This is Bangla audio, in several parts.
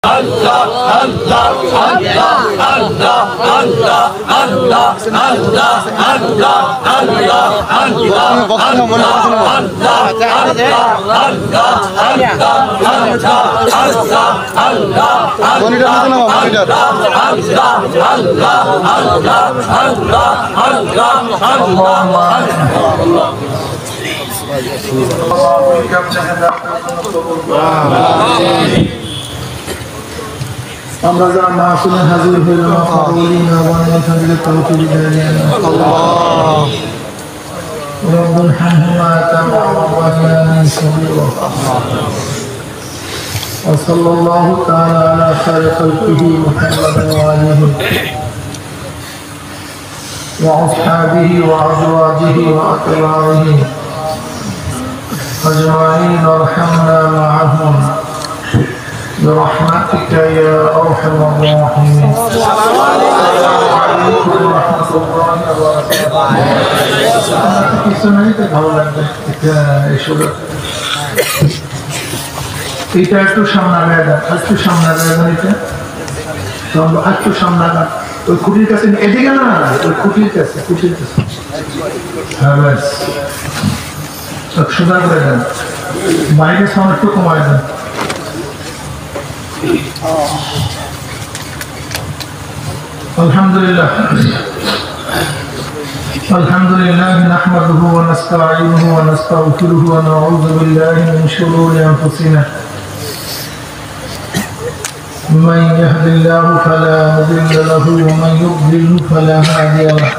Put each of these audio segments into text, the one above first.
Allah, Allah, Allah, Allah, Allah, Allah, Allah, Allah, Allah, আমরা যারা মাহফিলে হাজির হইলাম আপনার বলি না বানাই থাকলে তৌফিক দেন আল্লাহ রব্বুল হামদুলিল্লাহ তাআলা ওয়া সাল্লাল্লাহু তাআলা আলা খায়রি খালকিহি মুহাম্মাদ ওয়া আলিহি ওয়া আসহাবিহি ওয়া আজওয়াজিহি ওয়া atba'ihi ajma'in warhamna ma'ahum برحمتك يا أرحم الراحمين. السلام عليكم ورحمة الله وبركاته. এটা একটু সামনে আগায় একটু সামনে আগায় এটা তো একটু সামনে আগায় ওই খুঁটির কাছে এদিকে না ওই খুঁটির কাছে হ্যাঁ ব্যাস সোজা করে দেন বাইরে সামনে একটু কমায় দেন الحمد لله نحمده ونستعينه ونستغفره ونعوذ بالله من شرور أنفسنا من يهد الله فلا مضل له ومن يضلل فلا هادي له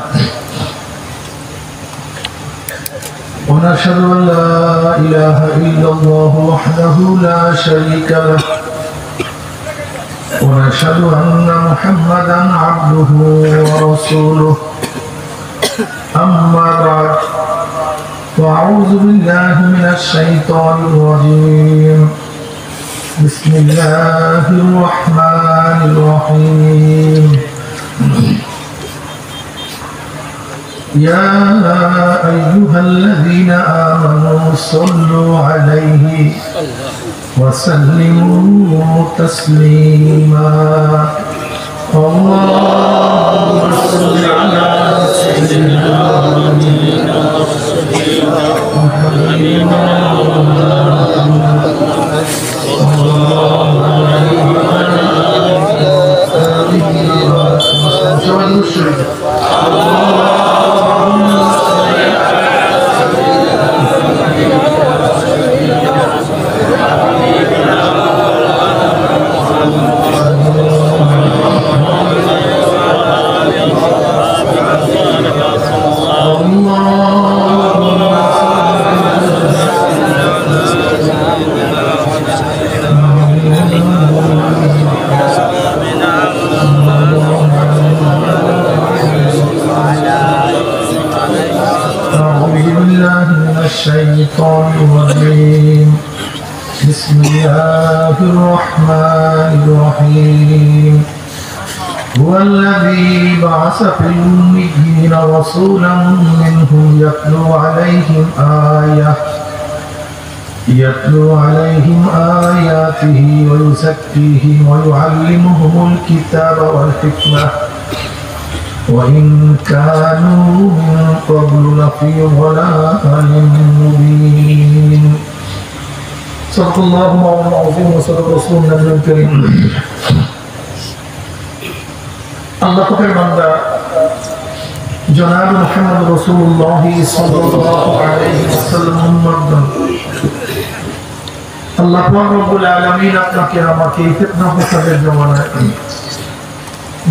ونشهد أن لا إله إلا الله وحده لا شريك له ونشهد أن محمدا عبده ورسوله أما بعد وأعوذ بالله من الشيطان الرجيم بسم الله الرحمن الرحيم يا أيها الذين آمنوا صلوا عليه وسلموا تسليما اللهم صل على سيدنا الشيطان الرجيم بسم الله الرحمن الرحيم هو الذي بعث في الأميين رسولا منهم يتلو عليهم آياته ويزكيهم ويعلمهم الكتاب والحكمة وإن كانوا من قبل لفي ضلال مبين. صدق الله العظيم وصدق رسول النبي الكريم. الله পাকের বান্দা জনাব মুহাম্মদ রাসূলুল্লাহ সাল্লাল্লাহু আলাইহি ওয়াসাল্লাম মর্দন আল্লাহ পাক রব্বুল আলামিন আপনাকে আমাকে ফিতনা ফাসাদের জমানায়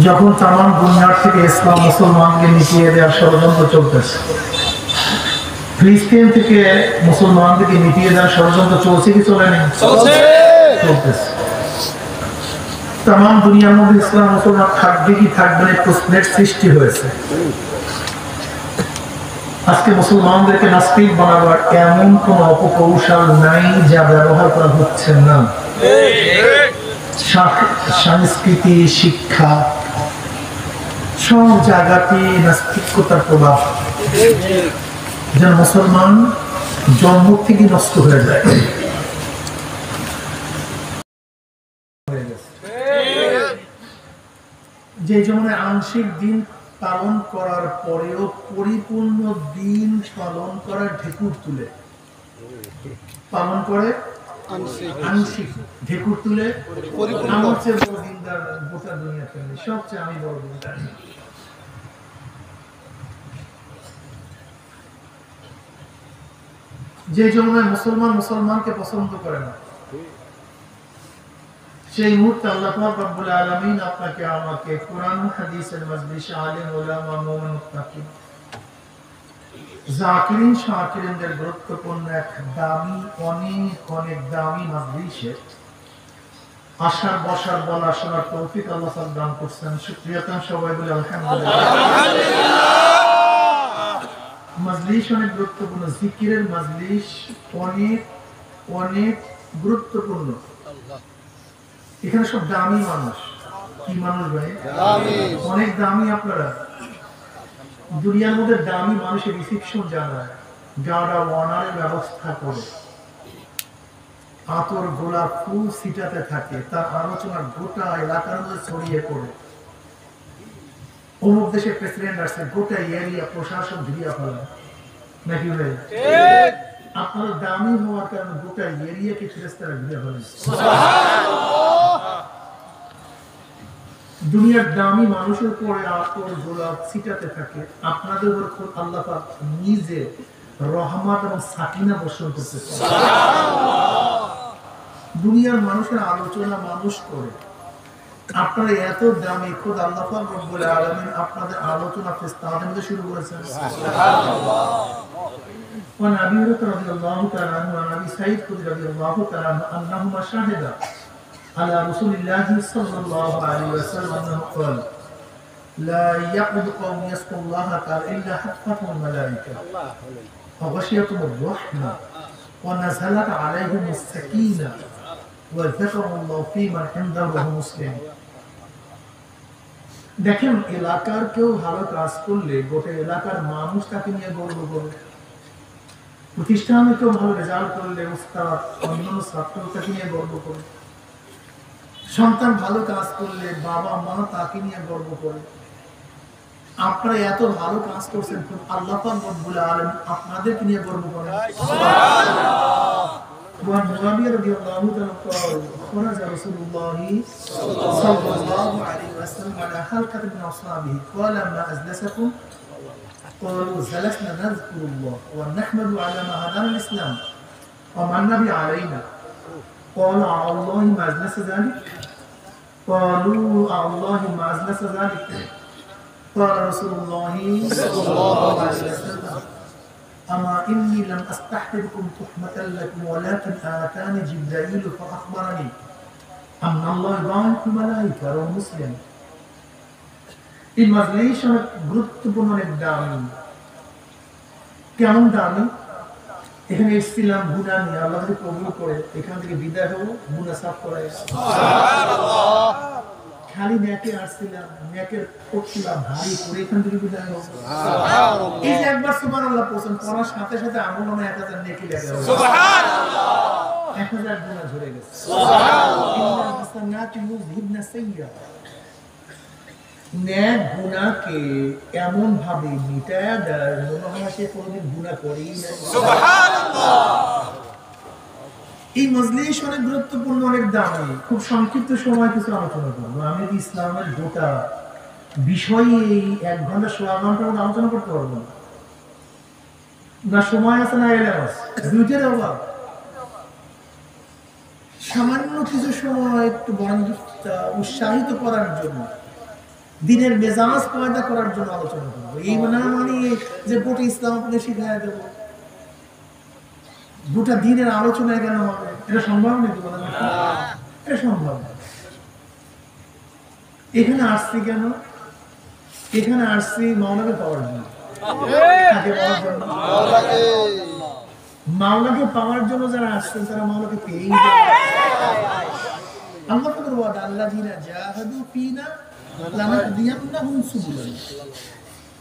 যখন তামাম দুনিয়ার থেকে ইসলাম মুসলমানকে মিটিয়ে দেওয়ার ষড়যন্ত্র চলতেছে ফিলিস্তিন থেকে মুসলমানদেরকে মিটিয়ে দেওয়ার ষড়যন্ত্র চলছে কি চলে নেই চলতেছে তামাম দুনিয়ার মধ্যে ইসলাম মুসলমান থাকবে কি থাকবে না প্রশ্নের সৃষ্টি হয়েছে আজকে মুসলমানদেরকে নাস্তিক বানাবার এমন কোন অপকৌশল নাই যা ব্যবহার করা হচ্ছে না সংস্কৃতি শিক্ষা সব জায়গাতে নাস্তিকতার প্রভাব যেন মুসলমান জন্ম থেকে নষ্ট হয়ে যায় গেছে। যে জমানায় আংশিক দিন পালন করার পরেও পরিপূর্ণ দিন পালন করার ঢেকুর তুলে পালন করে, আংশিক ঢেকুর তুলে আমার চেয়ে বড় দিনদার গোটা দুনিয়াতে নেই, সবচেয়ে আমি বড় দিনদার। যে জমানায় মুসলমান মুসলমানকে পছন্দ করে না, সেই মুহূর্তে আল্লাহ পাক রব্বুল আলামিন আপনাকে আমাকে কোরআন হাদিসের মজলিসে আলেম ওলামা মুমিন মুত্তাকিন জাকিরিন শাকিরিনদের গুরুত্বপূর্ণ এক দামি অনেক দামি মজলিসে আসার বসার বলা শোনার তৌফিক আল্লাহ পাক দান করছেন। শুকরিয়াতান সবাই বলে আলহামদুলিল্লাহ। মজলিস অনেক গুরুত্বপূর্ণ, জিকিরের মজলিস অনেক গুরুত্বপূর্ণ। এখানে সব দামি মানুষ। কি মানুষ ভাই? অনেক দামি। আপনারা দুনিয়ার মধ্যে দামি মানুষের রিসিপশন জানায়, যারা ওয়ানারের ব্যবস্থা করে, আতর গোলাপ ফুল ছিটাতে থাকে, তার আলোচনা গোটা এলাকার মধ্যে ছড়িয়ে পড়ে। অমুক দেশের প্রেসিডেন্ট আসছে, গোটা এরিয়া প্রশাসন ঘিরিয়া ফেলে নাকি ভাই? আপনার দামি হওয়ার কারণে গোটা এরিয়াকে ফেরেশতারা ঘিরে ফেলে। দুনিয়ার দামি মানুষের পরে আতর গোলাপ ছিটাতে থাকে, আপনাদের উপর আল্লাহ পাক নিজে রহমত এবং সাকিনা বর্ষণ করতেছে। দুনিয়ার মানুষের আলোচনা মানুষ করে, আপনারা এত দামি, খোদ আল্লাহ পাক রব্বুল আলামিন আপনাদের আলোচনা ফেরেশতাদের মধ্যে শুরু করেছেন। সুবহানাল্লাহ। ওয়া নবী রাদিয়াল্লাহু তাআলা আনহু ওয়া নবী সাইদ রাদিয়াল্লাহু তাআলা আনহুমা শাহিদা على رسول الله صلى الله عليه وسلم أنه قال لا يقعد قوم يذكرون الله تعالى إلا حفتهم الملائكة وغشيتهم الرحمة ونزلت عليهم السكينة وذكروا الله في من عنده وهو مسلم। দেখেন, এলাকার কেউ ভালো কাজ করলে গোটা এলাকার মানুষ তাকে নিয়ে গর্ব করে। প্রতিষ্ঠানে কেউ ভালো রেজাল্ট করলে উস্তাদ অন্যান্য ছাত্র তাকে নিয়ে গর্ব করে। সন্তান ভালো কাজ করলে বাবা মা তাকে নিয়ে গর্ব করে। আপনারা এত ভালো কাজ করছেন, আল্লাহ পাক রব্বুল আলামিন আপনাদেরকে নিয়ে গর্ব করেন। সুবহানাল্লাহ। ওয়া মুআবিয়া রাদিয়াল্লাহু তাআলা قال خرج رسول الله صلى الله عليه وسلم على حلقة من أصحابه قال ما أجلسكم قالوا جلسنا نذكر الله ونحمد على ما هدانا الإسلام وما النبي علينا قال الله ما أجلس ذلك قالوا الله ما أجلس ذلك قال رسول الله صلى الله عليه وسلم أما إني لم أستحضركم تحمة لكم ولكن آتاني جبرائيل فأخبرني أن الله يبارك الملائكة رواه مسلم। এই মজলিস অনেক গুরুত্বপূর্ণ, অনেক দামি। কেমন দামি? এখানে এসেছিলাম গুনাহ নিয়ে, আল্লাহ যদি কবুল করে এখান থেকে বিদায় হবো গুনাহ সাফ করা। সুবহানাল্লাহ। খালি নেকে আসছিলাম, নেকের পটলা ভারী করে এখান থেকে বিদায় হবো। সুবহানাল্লাহ। এই যে একবার সুবহানাল্লাহ পড়ছেন, পড়ার সাথে সাথে আমল নামে 1000 নেকি লেগে গেল। সুবহানাল্লাহ। 1000 গুনাহ ঝরে গেছে। সুবহানাল্লাহ। ইন্নাল হাসানাতি ইউযহিবনা সাইয়্যাত। নেক গুনাহকে এমন ভাবে মিটায়া দেয় মনে হয় সে কোনোদিন গুনাহ করেই না। সুবহানাল্লাহ। এই মজলিস অনেক গুরুত্বপূর্ণ, অনেক দামি। খুব সংক্ষিপ্ত সময় কিছু আলোচনা করবো। আমি ইসলামের গোটা বিষয়ে এই 1 ঘন্টা 1.5 ঘন্টার মধ্যে আলোচনা করতে পারবো না। সময় আছে না এলাম আছে, দুইটার অভাব। সামান্য কিছু সময় একটু বন্ধুত্ব উৎসাহিত করার জন্য, দিনের মেজাজ পয়দা করার জন্য আলোচনা করবো। এই মানে যে গোটা ইসলাম আপনি শিখাই দেবো, গোটা দিনের আলোচনায় কেন হবে? এটা সম্ভব নাকি? এটা সম্ভব। এখানে আসছি কেন? এখানে আসছি মাওলাকে পাওয়ার জন্য। মাওলাকে পাওয়ার জন্য যারা আসছেন তারা মাওলাকে পেয়েই যাবে। আল্লাহ পাকের ওয়াদা, আল্লাযীনা জাহাদু ফীনা লানাহদিয়ান্নাহুম সুবুলানা।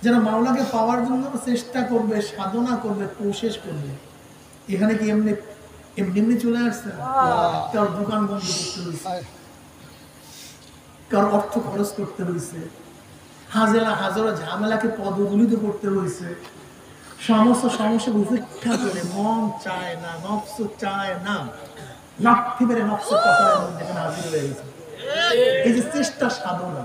যারা মাওলাকে পাওয়ার জন্য চেষ্টা করবে, সাধনা করবে, কোশিশ করবে। এখানে কি এমনি চলে আসছে? তার দোকান বন্ধ করতে হয়েছে, কারো অর্থ খরচ করতে হয়েছে, হাজারো ঝামেলাকে পদদলিত করতে হয়েছে, সমস্ত সমস্যা উপেক্ষা করে মন চায় না, নফস চায় না, লাঠি মেরে নফসের কপালের মধ্যে এখানে হাজির হয়ে গেছে। এই যে চেষ্টা সাধনা,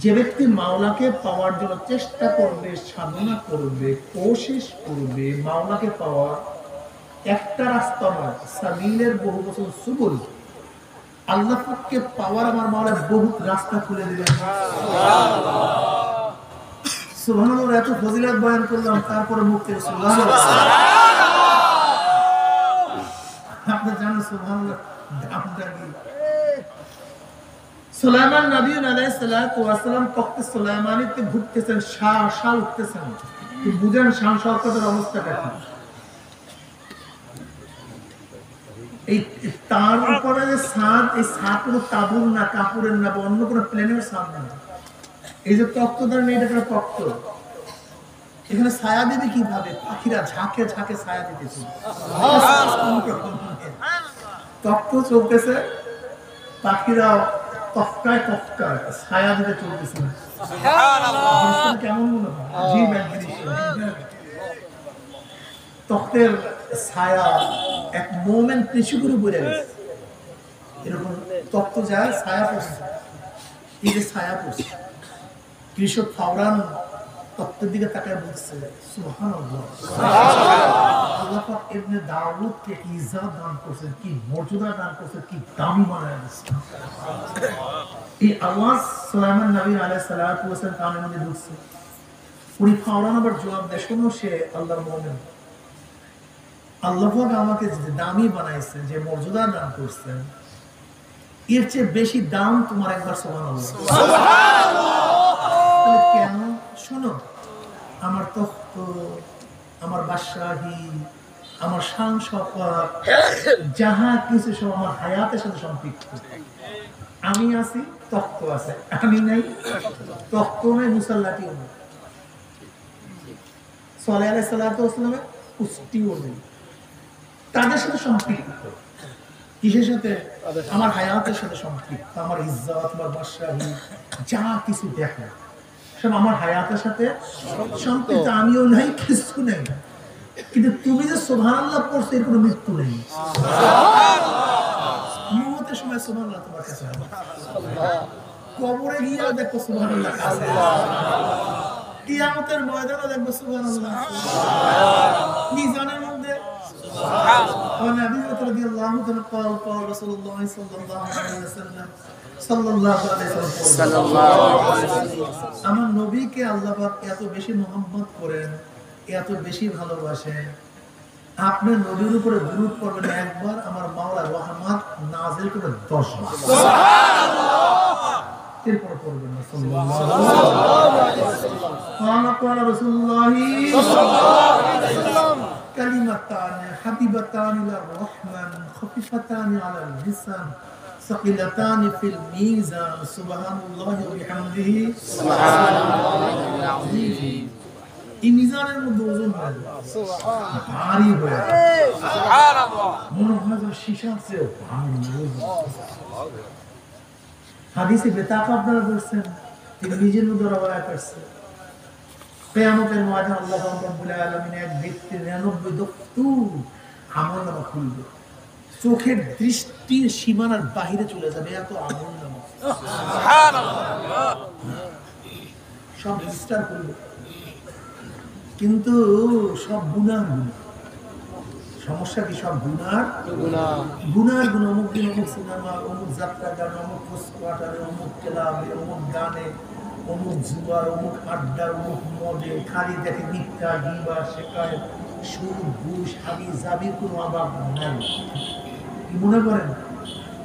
যে ব্যক্তি মাওলাকে পাওয়ার জন্য চেষ্টা করবে, সাধনা করবে, কোশিশ করবে, মাওলাকে পাওয়ার একটা রাস্তা নয়, সাবিলের বহু বছর সুবুল, আল্লাহ পাককে পাওয়ার আমার মাওলা বহুত রাস্তা খুলে দিলেন। সুবহানাল্লাহ। এত ফজিলত বয়ান করলাম, তারপরে মুখ থেকে সুবহানাল্লাহ। আপনি জানেন সুবহানাল্লাহ দামটা কি? সুলাইমান নবী আলাইহিস সালাতু ওয়াস সালাম তখতে সুলাইমানিতে ঘুরতেছেন, শাহ উঠতেছেন। বুঝেন শান শওকতের অবস্থাটা কি? এই তার উপরে যে ছাদ, এই ছাদ কোনো তাবুর না, কাপড়ের না, বা অন্য কোনো প্লেনের ছাদ না। এই যে তক্ত ধরেন, এটা একটা তক্ত, এখানে ছায়া দেবে কিভাবে? পাখিরা ঝাঁকে ঝাঁকে ছায়া দিতেছে, তক্ত চলতেছে, পাখিরা তক্কায় তক্কায় ছায়া দিতে চলতেছে। কেমন মনে হয়? জীব এক জিনিস, তক্তের ছায়া এক মোমেন্ট পিছু করে পড়ে গেছে, এরকম তক্ত যায়, ছায়া পড়ছে। এই যে ছায়া পড়ছে, কৃষক ফাওরান তক্তের দিকে তাকায় বলছে সুবহানাল্লাহ। আল্লাহ পাক ইবনে দাউদকে কি ইজ্জত দান করছেন, কি মর্যাদা দান করছেন, কি দামি বানায় দিয়েছেন। এই আওয়াজ সুলাইমান নবী আলাইহিস সালাতু ওয়াস সালাম কানের মধ্যে ঢুকছে। উনি ফাওরান আবার জবাব দেয়, শোনো সে আল্লাহর মুমিন, আল্লাহ পাক আমাকে যে দামি বানাইছেন, যে মর্যাদা দান করছেন, এর চেয়ে বেশি দাম তোমার একবার সুবহানাল্লাহ। কেন? শোনো, আমার তখ্ত, আমার বাদশাহী, আমার শান শওকত, যাহা কিছু সব আমার হায়াতের সাথে সম্পৃক্ত। আমি আছি, তখ্ত আছে, আমি নাই, তখ্ত নাই, মুসাল্লাটিও নেই, সালেহ আলাইহিস সালাতু ওয়াস সালামের কুষ্টিও নেই, তাদের সাথে সম্পৃক্ত। কিসের সাথে? আমার হায়াতের সাথে সম্পৃক্ত। আমার ইজ্জত, আমার বাদশাহী, যা কিছু দেখা সব আমার হায়াতের সাথে সম্পৃক্ত। আমিও নাই, কিছু নেই, কিন্তু তুমি যে সুবহানাল্লাহ পড়ছো, এর কোনো মৃত্যু নেই। মওতের সময় সুবহানাল্লাহ তোমার কাছে হবে, কবরে গিয়েও দেখো সুবহানাল্লাহ কাছে, কিয়ামতের ময়দানে দেখো সুবহানাল্লাহ, মিজানের মধ্যে وعن أبي هريرة رضي الله عنه قال قال رسول الله صلى الله عليه وسلم আমার নবীকে আল্লাহ পাক এত বেশি মহব্বত করেন, এত বেশি ভালোবাসেন, আপনার নবীর উপরে দুরূদ পড়বেন একবার, আমার মাওলা রহমত নাযিল করে 10 বার। সুবহানাল্লাহ। এরপর পড়বেন না সাল্লাল্লাহু আলাইহি ওয়াসাল্লাম। قال رسول الله صلى الله عليه وسلم كلمتان حبيبتان إلى الرحمن خفيفتان على اللسان ثقيلتان في الميزان سبحان الله وبحمده سبحان الله العظيم। এই মিজানের মধ্যে ওজন হয়, ভারী হয়ে সুবহানাল্লাহ, মনে হয় যে সীসার চেয়ে ভারী ওজন। হাদিসে বেতাকা আপনারা বলছেন, তিনি নিজের মধ্যে রওয়ায়াত আছে, কিয়ামতের ময়দানে আল্লাহ রাব্বুল আলামিন এক ব্যক্তির 99 দফতর আমলনামা খুলবে, চোখের দৃষ্টির সীমানার বাহিরে চলে যাবে, এত আমলনামা সুবহানাল্লাহ সব রেজিস্টার করবে, কিন্তু সব গুনাহ। সমস্যা কি? সব গুনার গুনাহ, অমুক দিন অমুক সিনেমা, অমুক যাত্রা গান, অমুক কোয়ার্টারে, অমুক ক্লাবে, অমুক গানে, অমুক জুয়ার, অমুক আড্ডা, অমুক মদে, খালি দেখে মিথ্যা, গিবা, শেখায়, সুদ, ঘুষ, হাবি জাবির কোনো অভাব নাই। কি মনে করেন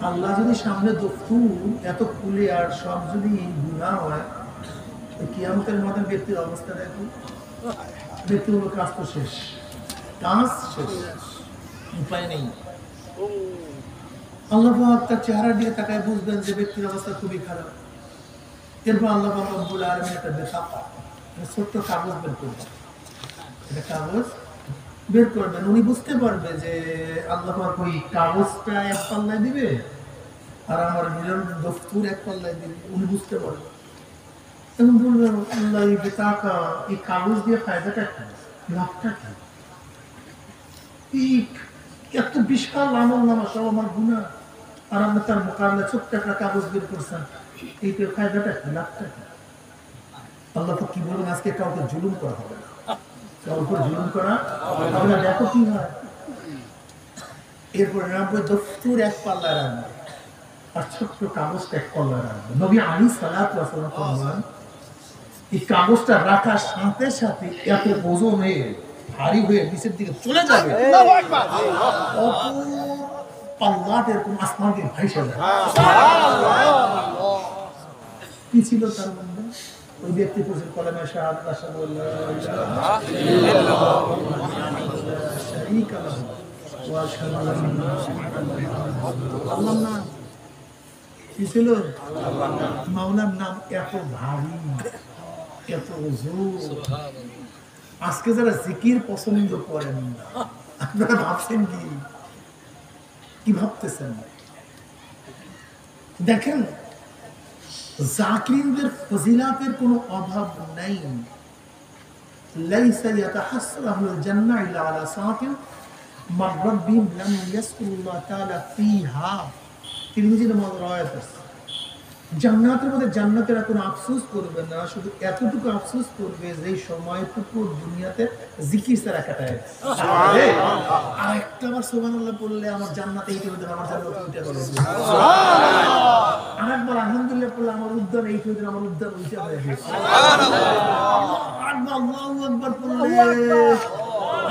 আল্লাহ যদি সামনে দফতর এত খুলে আর সব যদি গুনাহ হয়, কিয়ামতের মধ্যে ব্যক্তির অবস্থা দেখো, ব্যক্তির কাজ তো শেষ, কাজ শেষ, উপায় নেই। আল্লাহ পাক তার চেহারা দিয়ে তাকায় বুঝবেন যে ব্যক্তির অবস্থা খুবই খারাপ। এরপর আল্লাহ পাক রব্বুল আলামিন একটা বেতাকা, ছোট্ট কাগজ বের করবেন, একটা কাগজ বের করবেন। উনি বুঝতে পারবে যে আল্লাহ পাক ওই কাগজটা এক পাল্লায় দিবে, আর আমার মিলন দফতুর এক পাল্লায় দিন, উনি বুঝতে পারবেন। এবং বললেন আল্লাহ এই বেতাকা এই কাগজ দিয়ে ফায়দাটা কি, লাভটা কি? এই এত বিশাল আমল নামা সব আমার গুনাহ, আর আপনি তার মোকাবিলা ছোট্ট একটা কাগজ বের করছেন, এই ফায়দাটা কি, লাভটা কি? আল্লাহ তো কি বলবেন, আজকে কাউকে জুলুম করা হবে না, কারোর উপর জুলুম করা হবে না। দেখো কি হয়। এরপরে 90 দফতুর এক পাল্লায় রাখবে আর ছোট্ট কাগজটা এক পাল্লায় রাখবে। নবী আলাইহিস সালাতু ওয়াস সালাম ফরমান, এই কাগজটা রাখার সাথে সাথে এত ওজন হয়ে ভারী হয়ে নিচের দিকে চলে যাবে, পাল্লাট এরকম আসমান দিয়ে ভাইসে যাবে। কি ছিল তার মধ্যে? ওই ব্যক্তি পড়ছে কলেমা শাহাদাত, আশহাদু আল্লা ইলাহা ইল্লাল্লাহ লা শারীকা লাহু ওয়া আশহাদু আন্না মুহাম্মাদান। আল্লাহর নাম কি ছিল? মাওলার নাম এত ভারী, এত ওজন। আজকে যারা জিকির পছন্দ করেন না, আপনারা ভাবছেন কি ভাবতেছেন? দেখেন জাকিরদের ফজিলাতের কোনো অভাব নাই। লাইসা ইয়াতাহাসসার আহলুল জান্নাহ ইল্লা আলা সাআতিন মাররাত বিহিম লাম ইয়াসকুরুল্লাহ তাআলা ফিহা। তিরমিজির মধ্যে রওয়ায়াত আছে, জান্নাতের মধ্যে জান্নাতেরা কোনো আফসোস করবে না, শুধু এতটুকু আফসোস করবে যে সময়টুকু দুনিয়াতে জিকির ছাড়া কাটায়। আর একটা বার সুবহানাল্লাহ বললে আমার জান্নাতে এইটা হইতে, আমার জান্নাতে ওইটা করে। আরেকবার আলহামদুলিল্লাহ বললে আমার উদ্যান এইটা হইতে, আমার উদ্যান ওইটা হয়ে গেছে। আরেকবার আল্লাহু আকবার বললে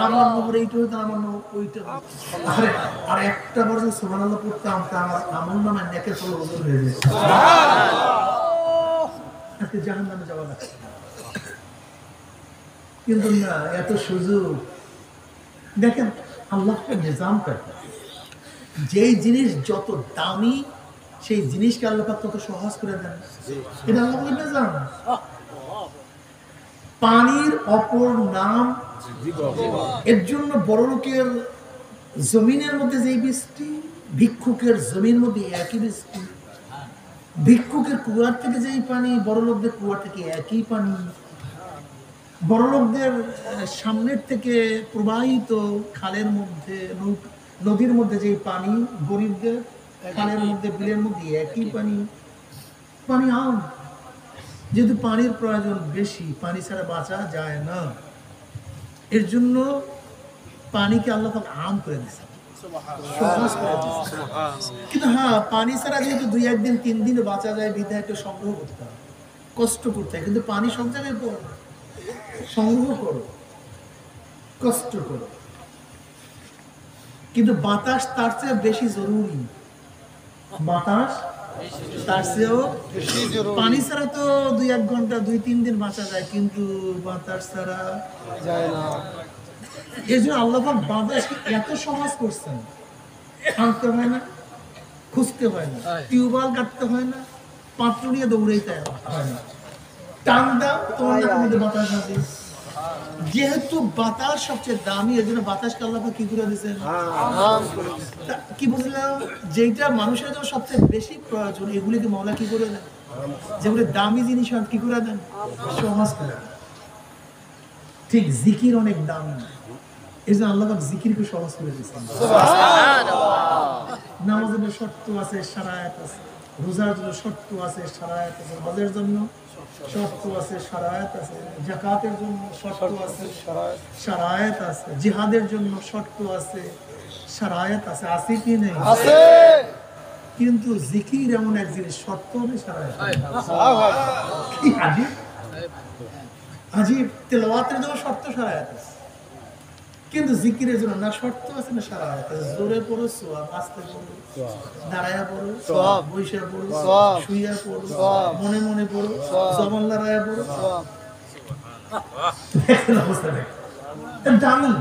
আমার নবর এইটা হইতে, আমার নবর ওইটা। আর একটা বার যে সুবহানাল্লাহ পড়তাম, আমার আমল নামে নেকের ফল ওজন হয়ে যেত। আজকে জাহান্নামে যাওয়া লাগছে, কিন্তু না, এত সুযোগ। দেখেন আল্লাহর নিজামটা, যেই জিনিস যত দামি সেই জিনিসকে আল্লাহ পাক তত সহজ করে দেন। এটা আল্লাহর নিজাম। পানির অপর নাম, এর জন্য বড় লোকের জমিনের মধ্যে যেই বৃষ্টি, ভিক্ষুকের জমির মধ্যে একই বৃষ্টি। ভিক্ষুকের কুয়ার থেকে যেই পানি, বড় লোকদের কুয়ার থেকে একই পানি। বড় লোকদের সামনের থেকে প্রবাহিত খালের মধ্যে, নদীর মধ্যে যেই পানি, গরিবদের খালের মধ্যে, বিলের মধ্যে একই পানি। পানি আম, যেহেতু পানির প্রয়োজন বেশি, পানি ছাড়া বাঁচা যায় না, এর জন্য পানিকে আল্লাহ পাক আম করে দিয়েছে, সহজ করে দিয়েছে। কিন্তু হ্যাঁ, পানি ছাড়া যেহেতু 2-1 দিন 3 দিনে বাঁচা যায়, বিধায় একটু সংগ্রহ করতে হয়, কষ্ট করতে হয়। কিন্তু পানি সব জায়গায় পড়ে, সংগ্রহ করো, কষ্ট করো। কিন্তু বাতাস তার চেয়ে বেশি জরুরি। বাতাস তার চেয়েও পানি ছাড়া তো 2-1 ঘন্টা 2-3 দিন বাঁচা যায়, কিন্তু বাতাস ছাড়া যায় না। এই জন্য আল্লাহ পাক বাতাসকে এত সহজ করছেন, আনতে হয় না, খুঁজতে হয় না, টিউবওয়েল কাটতে হয় না, পাত্র নিয়ে দৌড়াইতে হয় না, টান দাও তোমার নাকের মধ্যে বাতাস আসে। যেহেতু বাতাস সবচেয়ে দামি, এর জন্য বাতাসকে আল্লাহ পাক কি করে দিয়েছেন? কি বুঝলাম? যেটা মানুষের জন্য সবচেয়ে বেশি প্রয়োজন, এগুলিকে মওলা কি করে দেন? যেগুলি দামি জিনিস কি করে দেন? সহজ করে। ঠিক জিকির অনেক দামি, এই জন্য আল্লাহ পাক জিকিরকে সহজ করে দিয়েছেন। নামাজের জন্য শর্ত আছে, শারায়াত আছে, রোজার জন্য শর্ত আছে, শারায়াত আছে, হজের জন্য শর্ত আছে, শারায়াত আছে, যাকাতের জন্য শর্ত আছে, শারায়াত আছে, জিহাদের জন্য শর্ত আছে, শারায়াত আছে। আছে কি নেই? আছে। কিন্তু জিকির এমন এক জিনিস, শর্ত নেই, শারায়াত কি আজীব আজীব। তেলাওয়াতের জন্য শর্ত, শারায়াত আছে, কিন্তু জিকিরের জন্য না শর্ত আছে না শারায়াত আছে। জোরে পড়ো সওয়াব, আস্তে পড়ো, দাঁড়ায়া পড়ো সওয়াব, বইসা পড়ো সওয়াব, শুইয়া পড়ো সওয়াব, মনে মনে পড়ো সওয়াব, জবান লড়ায়া পড়ো সওয়াব। দেখেন অবস্থা, দেখেন দামি।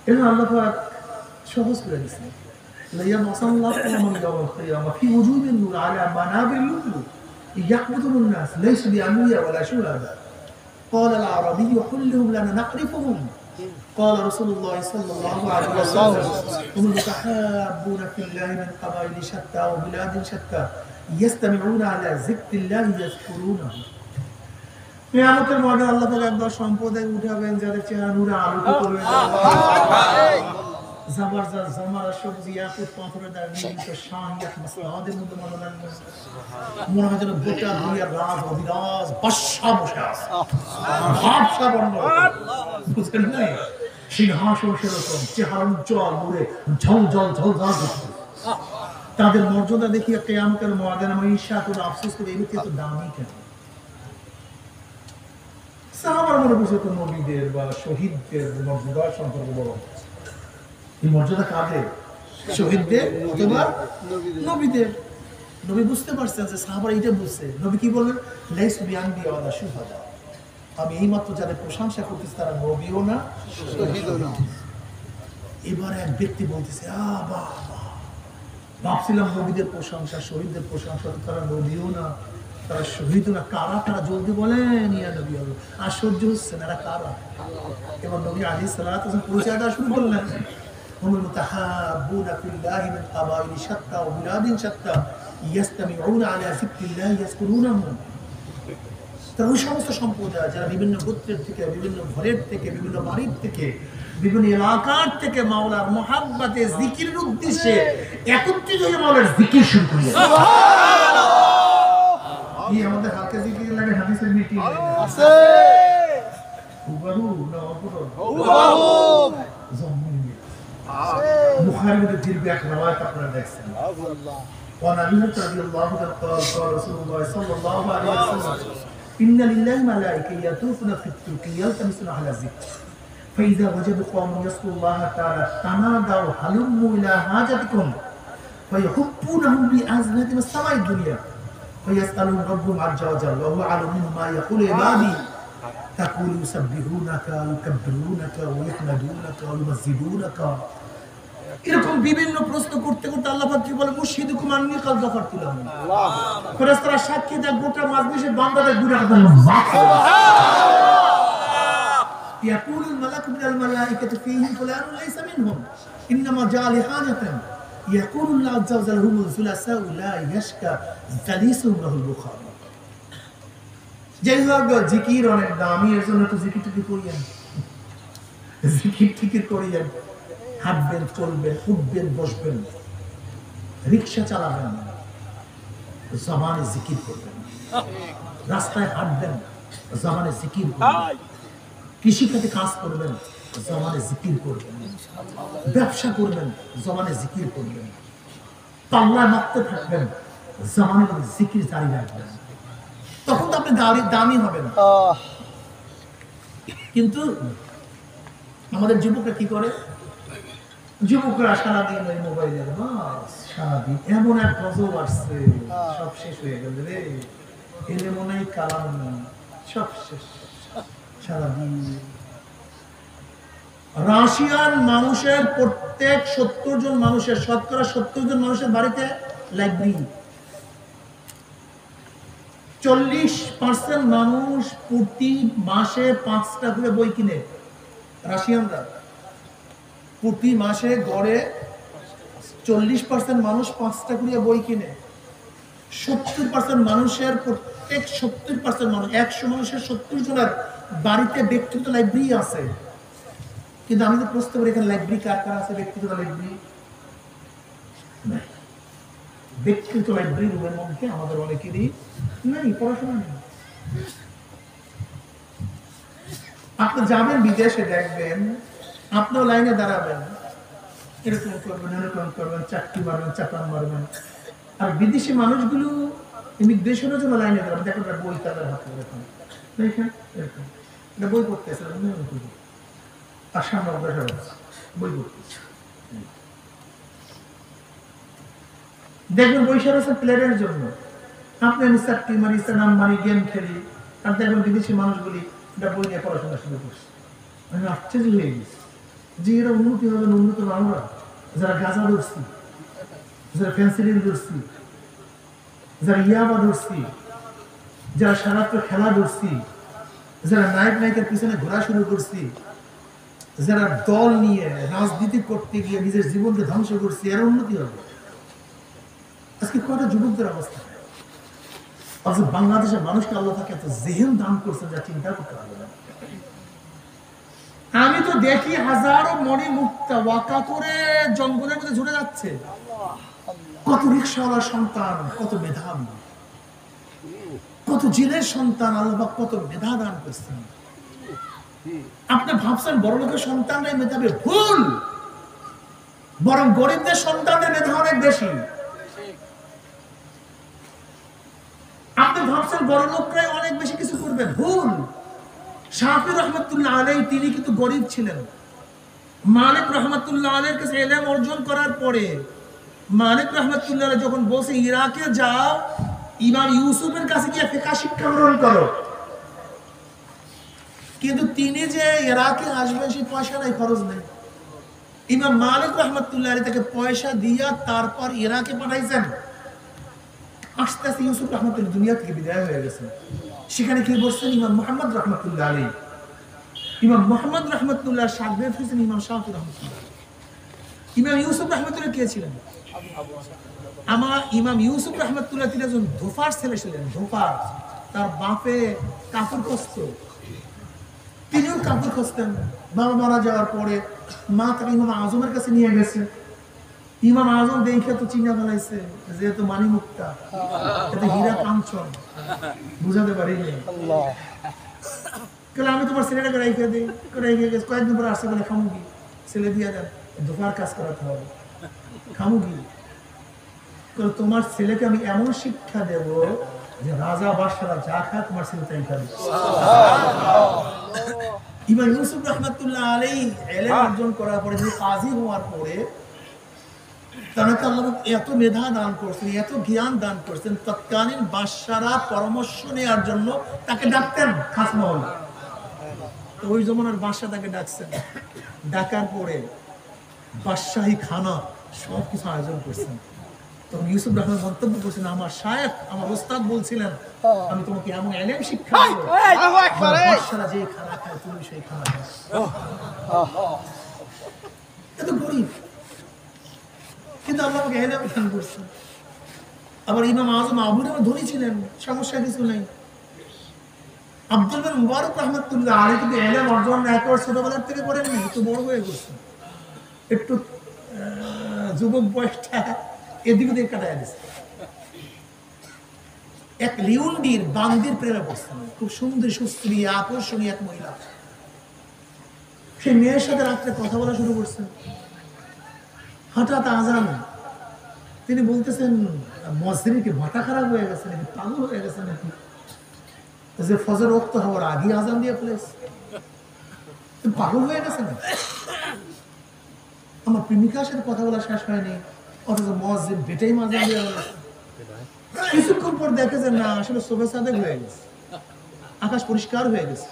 এজন্য আল্লাহ পাক সহজ করে দিয়েছেন। লাইয়া মাসাল্লাহু আলাইহি ওয়া সাল্লাম ফি ওজুবিন নূর আলা মানাবিল লুলু ইয়াকবুদুন নাস লাইসা বিআমিয়া ওয়ালা শুহাদা। قال العربي كلهم لنا نعرفهم قال رسول الله صلى الله عليه وسلم هم المتحابون في الله من قبائل شتى وبلاد شتى يستمعون على ذكر الله يذكرونه কিয়ামতের ময়দানে আল্লাহ তাআলা একদল সম্প্রদায় উঠাবেন যাদের চেহারা নূরে আলোকিত হয়ে যাবে জাবরদস্ত জামারা সবজি ইয়াকুত পাথরের দ্বারা নির্মিত শাহিয়াত মাসলাদের মধ্যে মনে হয় যেন গোটা দুনিয়ার রাজ অভিরাজ বাদশা বসে আছে বাদশা বন্ধ বুঝছেন না সিংহাসন সেরকম চেহারা উজ্জ্বল নূরে ঝলঝল ঝলঝল করছে তাদের মর্যাদা দেখিয়ে কিয়ামতের ময়দানে আমি ঈর্ষা করে আফসোস করে এই ব্যক্তি এত দামি কেন সাহাবার মনে করছে তো নবীদের বা শহীদদের মর্যাদা সম্পর্কে বড় এই মর্যাদা কাদের শহীদদের অথবা নবীদের নবী বুঝতে পারছেন যে সাহাবারা এটা বুঝছে নবী কি বললেন লাইসু বিআনবিয়া শুহাদা আমি এইমাত্র যাদের প্রশংসা করতেছি তারা নবীও না শহীদও না এবার এক ব্যক্তি বলতেছে বাহ ভাবছিলাম নবীদের প্রশংসা শহীদদের প্রশংসা তারা নবীও না তারা শহীদও না কারা তারা জলদি বলেন ইয়া নবী হবে আশ্চর্য হচ্ছে না এরা কারা এবার নবী আলাইহিস সালাতু ওয়াস পরিচয় দেওয়া শুরু করলেন هم المتحابون في الله من قبائل شتى وبلاد شتى يستمعون على ذكر الله يذكرونه তারা ওই সমস্ত সম্প্রদায় যারা বিভিন্ন গোত্রের থেকে বিভিন্ন ঘরের থেকে বিভিন্ন বাড়ির থেকে বিভিন্ন এলাকার থেকে মাওলার মুহাব্বতে জিকিরের উদ্দেশ্যে একত্রিত হয়ে মাওলার জিকির শুরু করে সুবহানাল্লাহ এই আমাদের হালকা জিকির লাগে হাদিসের মিটিং আছে হুবাহু না হুবাহু বুখারী में दीर्घ एक रवायत আপনারা দেখছেন আল্লাহ ওয়া নবী রাদিয়াল্লাহু তাআলা قال رسول الله صلى الله عليه وسلم ان لله ملائكه يطوفون في الطرق يلتمسون اهل الذكر فاذا وجدوا قوما يذكرون الله تعالى تنادوا هلموا الى حاجتكم فيحبونهم بأزمة السماء الدنيا ويسألون ربهم عز وجل وهو أعلم مما يقول عبادي تقول يسبحونك ويكبرونك ويحمدونك ويمجدونك এরকম বিভিন্ন প্রশ্ন করতে করতে আল্লাহ পাক কি বলে মুশহিদুকুম আন্নী কাল যাফারতুলাহুম আল্লাহ ফেরেশতারা সাক্ষী দেয় গোটা মাজলিসের বান্দাদের গুনাহ মাফ يقول الملك من الملائكة فيهم فلان ليس منهم إنما جاء لحاجة يقول الله عز وجل هم الثلاثاء لا يشكى جليسهم له البخاري যাই হোক জিকির অনেক দামি এর জন্য তো জিকির টুকি করিয়েন জিকির ঠিকই করিয়েন হাঁটবেন চলবেন উঠবেন বসবেন রিক্সা চালাবেন জবানে জিকির করবেন রাস্তায় হাঁটবেন জবানে জিকির করবেন কৃষিখাতে কাজ করবেন জবানে জিকির করবেন ব্যবসা করবেন জবানে জিকির করবেন পাল্লায় মারতে থাকবেন জবানে জিকির জারি রাখবেন তখন তো আপনি দামি হবেন কিন্তু আমাদের যুবকরা কি করে যুবকরা সারাদিন ওই মোবাইলের সারাদিন এমন এক গজব আসছে সব শেষ হয়ে গেল রে এলে মনে হয় কালাম না সব শেষ সারাদিন রাশিয়ান মানুষের প্রত্যেক 70 জন মানুষের শতকরা 70 জন মানুষের বাড়িতে লাইব্রেরি 40% মানুষ প্রতি মাসে 5টা করে বই কিনে রাশিয়ানরা প্রতি মাসে গড়ে 40% মানুষ 5টা করে বই কিনে 70% মানুষের প্রত্যেক 70% মানুষ 100 মানুষের 70 জনের বাড়িতে ব্যক্তিগত লাইব্রেরি আছে কিন্তু আমি তো প্রশ্ন করি এখানে লাইব্রেরি কার কার আছে ব্যক্তিগত লাইব্রেরি নাই ব্যক্তিগত লাইব্রেরি রুমের মধ্যে আমাদের অনেকেরই নাই পড়াশোনা নেই আপনি যাবেন বিদেশে দেখবেন আপনিও লাইনে দাঁড়াবেন এরকম করবেন চাকরি মারবেন চাপান মারবেন আর বিদেশি মানুষগুলো ইমিগ্রেশনের জন্য লাইনে দাঁড়াবেন দেখেন বই তাদের হাতে এরকম দেখেন এরকম এটা বই পড়তেছে তার সামনে অগ্রসর হচ্ছে বই পড়তেছে দেখবেন বৈশাখ আছে প্লেয়ারের জন্য আপনি চাকরি মারি নাম মারি গেম খেলি আর দেখবেন বিদেশি মানুষগুলি এটা বই নিয়ে পড়াশোনা শুরু করছে আমি আশ্চর্য হয়ে গেছি যে এরা উন্নতি হবে উন্নত আমরা যারা গাঁজা ধরছি যারা ফেন্সিলিন ধরছি যারা ইয়াবা ধরছি যারা সারাত্র খেলা ধরছি যারা নায়ক নায়িকার পিছনে ঘোরা শুরু করছি যারা দল নিয়ে রাজনীতি করতে গিয়ে নিজের জীবনকে ধ্বংস করছে, এর উন্নতি হবে? আজকে কয়টা যুবকদের অবস্থা। বাংলাদেশের মানুষকে আল্লাহ তাকে এত জেহেন দান করছে যা চিন্তা করতে পারবে না। আমি তো দেখি হাজারো মনি মুক্তা ওয়াকা করে জঙ্গলের মধ্যে ঝরে যাচ্ছে। কত রিক্সাওয়ালার সন্তান, কত মেধাবী, কত জেলের সন্তান, আল্লাহ কত মেধা দান করছেন। আপনি ভাবছেন বড় লোকের সন্তানরাই মেধাবী, ভুল। বরং গরিবদের সন্তানের মেধা অনেক বেশি। আপনি ভাবছেন বড় লোকরাই অনেক বেশি কিছু করবে, ভুল। শাফি রহমতুল্লাহ আলাইহি তিনি কিন্তু গরিব ছিলেন। মালিক রহমতুল্লাহ আলাইহির কাছে ইলম অর্জন করার পরে মালিক রহমতুল্লাহ আলাইহি যখন বলছে ইরাকে যাও, ইমাম ইউসুফের কাছে গিয়ে ফিকহ শিক্ষা গ্রহণ করো, কিন্তু তিনি যে ইরাকে আসবেন সেই পয়সা নাই, খরচ নেই। ইমাম মালিক রহমতুল্লাহ আলাইহি তাকে পয়সা দিয়া তারপর ইরাকে পাঠাইছেন। আস্তে আস্তে ইউসুফ রহমতুল্লাহ দুনিয়া থেকে বিদায় হয়ে গেছেন। সেখানে কি বলছেন ইমাম মুহাম্মদ রহমতুল্লাহ আলাইহি। ইমাম মুহাম্মদ রহমতুল্লাহ শাগির্দ হয়েছেন ইমাম শাফি রহমতুল্লাহ। ইমাম ইউসুফ রহমতুল্লাহ কে ছিলেন? আমার ইমাম ইউসুফ রহমতুল্লাহ তিনি একজন ধোফার ছেলে ছিলেন। ধোফার, তার বাপে কাপড় কষত, তিনিও কাপড় কষতেন। বাবা মারা যাওয়ার পরে মা তাকে ইমাম আজমের কাছে নিয়ে গেছে। ইমাম আজম দেখে তো চিন্তা ফেলাইছে যেহেতু মানি মুক্তা, এতে হীরা কাঞ্চন, বুঝাতে পারিনি। আমি তোমার ছেলেটাকে রেখে দিই, রেখে গেছে। কয়েকদিন পরে আসছে বলে খামুকি ছেলে দিয়ে দেন, ধোপার কাজ করাতে হবে। খামুকি তোমার ছেলেকে আমি এমন শিক্ষা দেব যে রাজা বাদশারা যা খায় তোমার ছেলে তাই খাবে। ইমাম ইউসুফ রহমতুল্লাহ আলাইহি ইলম অর্জন করার পরে, তিনি কাজী হওয়ার পরে তাকে আল্লাহ এত মেধা দান করছেন, এত জ্ঞান দান করছেন, তৎকালীন বাদশারা পরামর্শ নেওয়ার জন্য তাকে ডাকতেন খাস মহলে। ওই জমানার বাদশা তাকে ডাকছেন। ডাকার পরে বাদশাহী খানা সবকিছু আয়োজন করছেন। তখন ইউসুফ রহমান মন্তব্য করছেন, আমার শায়েখ, আমার ওস্তাদ বলছিলেন আমি তোমাকে এমন ইলম শিক্ষা দেব বাদশারা যে খানা খায় তুমি সেই খানা খাও। এত গরিব, কিন্তু আল্লাহ আমাকে ইলম দান করছেন। আবার ইমাম আজম আবু হানিফা ধনী ছিলেন, সমস্যা কিছু নেই। আব্দুল মুবারক রহমতুল্লাহ আলাইহি কিন্তু ইলম অর্জন একবার ছোটবেলার থেকে করেননি, একটু বড় হয়ে গেছেন। একটু যুবক বয়সটা এদিক ওদিক কাটায় দিচ্ছে। এক লিউন্ডির বান্দির প্রেমে পড়ছেন, খুব সুন্দর সুস্ত্রী আকর্ষণীয় এক মহিলা। সেই মেয়ের সাথে রাত্রে কথা বলা শুরু করছেন। হঠাৎ আজান, তিনি বলতেছেন মসজিদে কি মাথা খারাপ হয়ে গেছে নাকি, পাগল হয়ে গেছে নাকি, যে ফজর ওয়াক্ত হওয়ার আগে আজান দিয়ে ফেলেছে, পাগল হয়ে গেছে না। আমার প্রেমিকার সাথে কথা বলা শেষ হয়নি, অথচ মসজিদ বেটেই আজান দিয়ে ফেলেছে। কিছুক্ষণ পর দেখে যে না, আসলে শোভে সাদেক হয়ে গেছে, আকাশ পরিষ্কার হয়ে গেছে।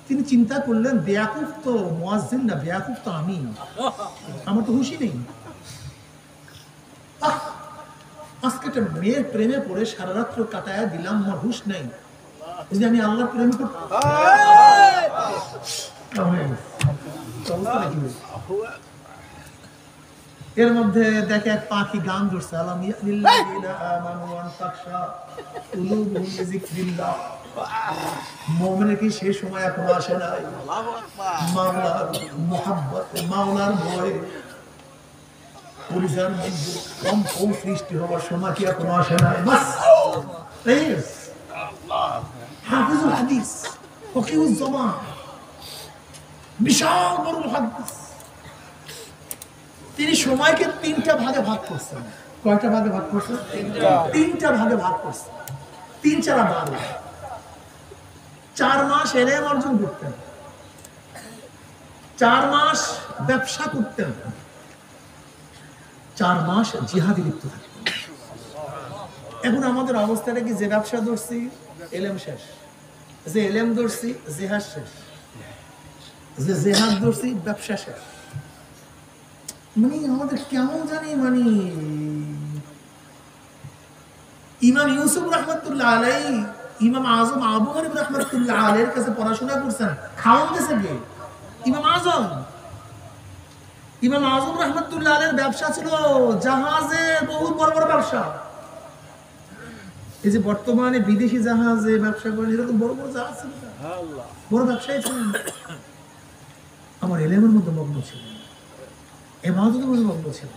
তিনি চিন্তা করলেন বেয়াকুফ তো মুয়াজ্জিন না, বেয়াকুফ তো আমি, আমার তো হুঁশই নেই। আজকে একটা মেয়ের প্রেমে পড়ে সারা রাত্র কাটায় দিলাম, আমার হুঁশ নেই, যদি আমি আল্লাহর প্রেমে করতাম। এর মধ্যে দেখে এক পাখি গান ধরছে, মুমিনের কি সেই সময় এখনো আসে নাই মাওলার মুহাব্বত, মাওলার ভয়, পরিজার মধ্যে কম্প সৃষ্টি হওয়ার সময় কি এখনো আসে নাই? বাস হাফিজুল হাদিস, ফকিহুজ জামান, বিশাল বড় মুহাদ্দিস। তিনি সময়কে তিনটা ভাগে ভাগ করছেন। কয়টা ভাগে ভাগ করছেন? তিনটা ভাগে ভাগ করছেন। 3-4-12 4 মাস ইলম অর্জন করতেন, 4 মাস ব্যবসা করতেন, 4 মাস জিহাদে লিপ্ত থাকতেন। এখন আমাদের অবস্থাটা কি, যে ব্যবসা ধরছি ইলম শেষ, যে ইলম ধরছি জিহাদ শেষ, যে জিহাদ ধরছি ব্যবসা শেষ। মানে আমাদের কেমন জানি, মানে ইমাম ইউসুফ রহমতুল্লাহ আলাইহি ইমাম আজম আবু হানিফা রাহমাতুল্লাহ আলাইহির কাছে পড়াশোনা করছেন, খাওয়ান গেছে কে? ইমাম আজম। ইমাম আজম রাহমাতুল্লাহ আলাইহির ব্যবসা ছিল জাহাজে, বহু বড় বড় ব্যবসা। এই যে বর্তমানে বিদেশি জাহাজে ব্যবসা করেন, এরকম বড় বড় জাহাজ ছিল, বড় ব্যবসায়ী ছিলেন। আমার এলেমের মধ্যে মগ্ন ছিল, ইবাদতের মধ্যে মগ্ন ছিল।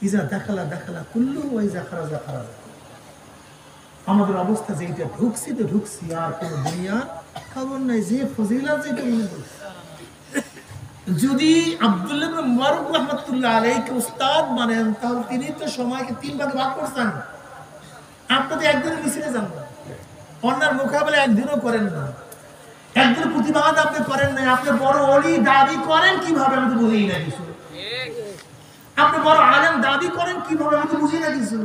ইজা দাখালা দাখালা কুল্লু ওয়া ইজা খারাজা খারাজা। আমাদের অবস্থা যে এটা ঢুকছি তো ঢুকছি, আর কোন দুনিয়ার খবর নাই। যে ফজিলত যেটা মনে করছে, যদি আব্দুল্লাহ ইবনে মুবারক রাহমাতুল্লাহ আলাইহিকে উস্তাদ মানেন, তাহলে তিনি তো সময়কে 3 ভাগে ভাগ করছেন। আপনি তো একদিনের মিছিলে যান না, অন্যের মোকাবেলা একদিনও করেন না, একদিনের প্রতিবাদ আপনি করেন না। আপনি বড় ওলি দাবি করেন কিভাবে, আমি তো বুঝি না কিছু। আপনি বড় আলেম দাবি করেন কিভাবে, আমি তো বুঝি না কিছু।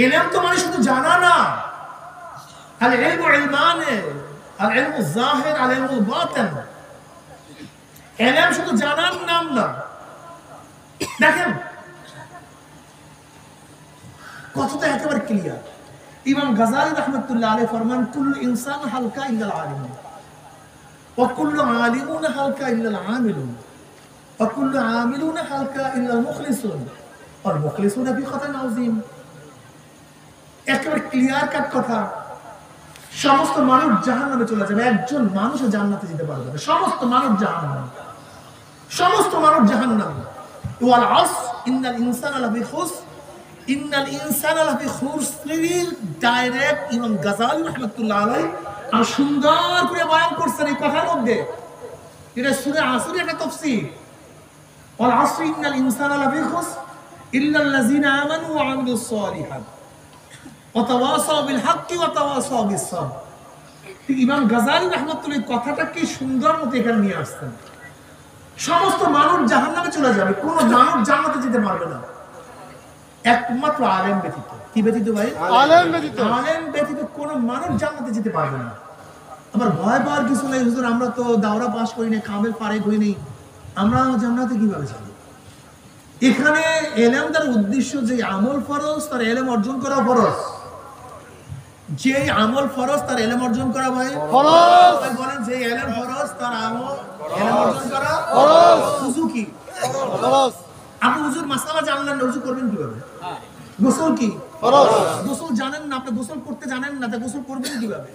ইলম তো মানে শুধু জানা না, আল ইলমু ইলমানে, আল ইলমু যাহির, আল ইলমু বাতিন। ইলম শুধু জানার নাম না। দেখেন কথাটা একেবারে ক্লিয়ার। ইমাম গাজালি রাহমাতুল্লাহ আলাইহি ফরমান, কুল্লু ইনসান হালকা ইল্লাল আলিম, ওয়া কুল্লু আলিমুন হালকা ইল্লাল আমিলুন, ওয়া কুল্লু আমিলুন হালকা ইল্লাল মুখলিসুন, ওয়াল মুখলিসুনা ফি খাতান আযীম। একেবারে ক্লিয়ার কাট কথা। সমস্ত মানুষ জাহান্নামে চলে যাবে, একজন মানুষ জান্নাতে যেতে পারবে না। সমস্ত মানুষ জাহান্নামে, সমস্ত মানুষ জাহান্নামে। ওয়াল আসর ইন্নাল ইনসানা লাফি খুসর, ইন্নাল ইনসানা লাফি খুসর ডাইরেক্ট ইমাম গাজালি রাহমাতুল্লাহ আলাইহি আর সুন্দর করে বয়ান করছেন এই কথার মধ্যে। এটা সূরা আসরের একটা তাফসীর। ওয়াল আসর ইন্নাল ইনসানা লাফি খুসর ইল্লাল্লাযিনা আমানু ওয়া আমিলুস সালিহাত ওয়া তাওয়াসাউ বিল হাক্কি ওয়া তাওয়াসাউ বিস সাবর। ইমাম গাজালি রাহমাতুল্লাহ কথাটা কি সুন্দর মতো এখানে নিয়ে আসছেন। সমস্ত মানুষ জাহান্নামে চলে যাবে, কোন মানুষ জান্নাতে যেতে পারবে না, একমাত্র আলেম ব্যতীত। কি ব্যতীত ভাই? আলেম ব্যতীত। আলেম ব্যতীত কোন মানুষ জান্নাতে যেতে পারবে না। আবার ভয় পাওয়ার কিছু নাই, হুজুর আমরা তো দাওরা পাস করি না, কামেল ফারেক হই নাই, আমরা জান্নাতে কিভাবে যাব? এখানে ইলম তার উদ্দেশ্য, যে আমল ফরজ তার ইলম অর্জন করা ফরজ। যে আমল ফরজ তার ইলম অর্জন করা ভাই ফরজ। ভাই বলেন, যে ইলম ফরজ তার আমল ইলম অর্জন করা ফরজ। ওযু কি ফরজ? আপনি ওযুর মাসআলা জানলেন না, ওযু করবেন কিভাবে? গোসল কি ফরজ? গোসল জানেন না, আপনি গোসল করতে জানেন না, তা গোসল করবেন কিভাবে?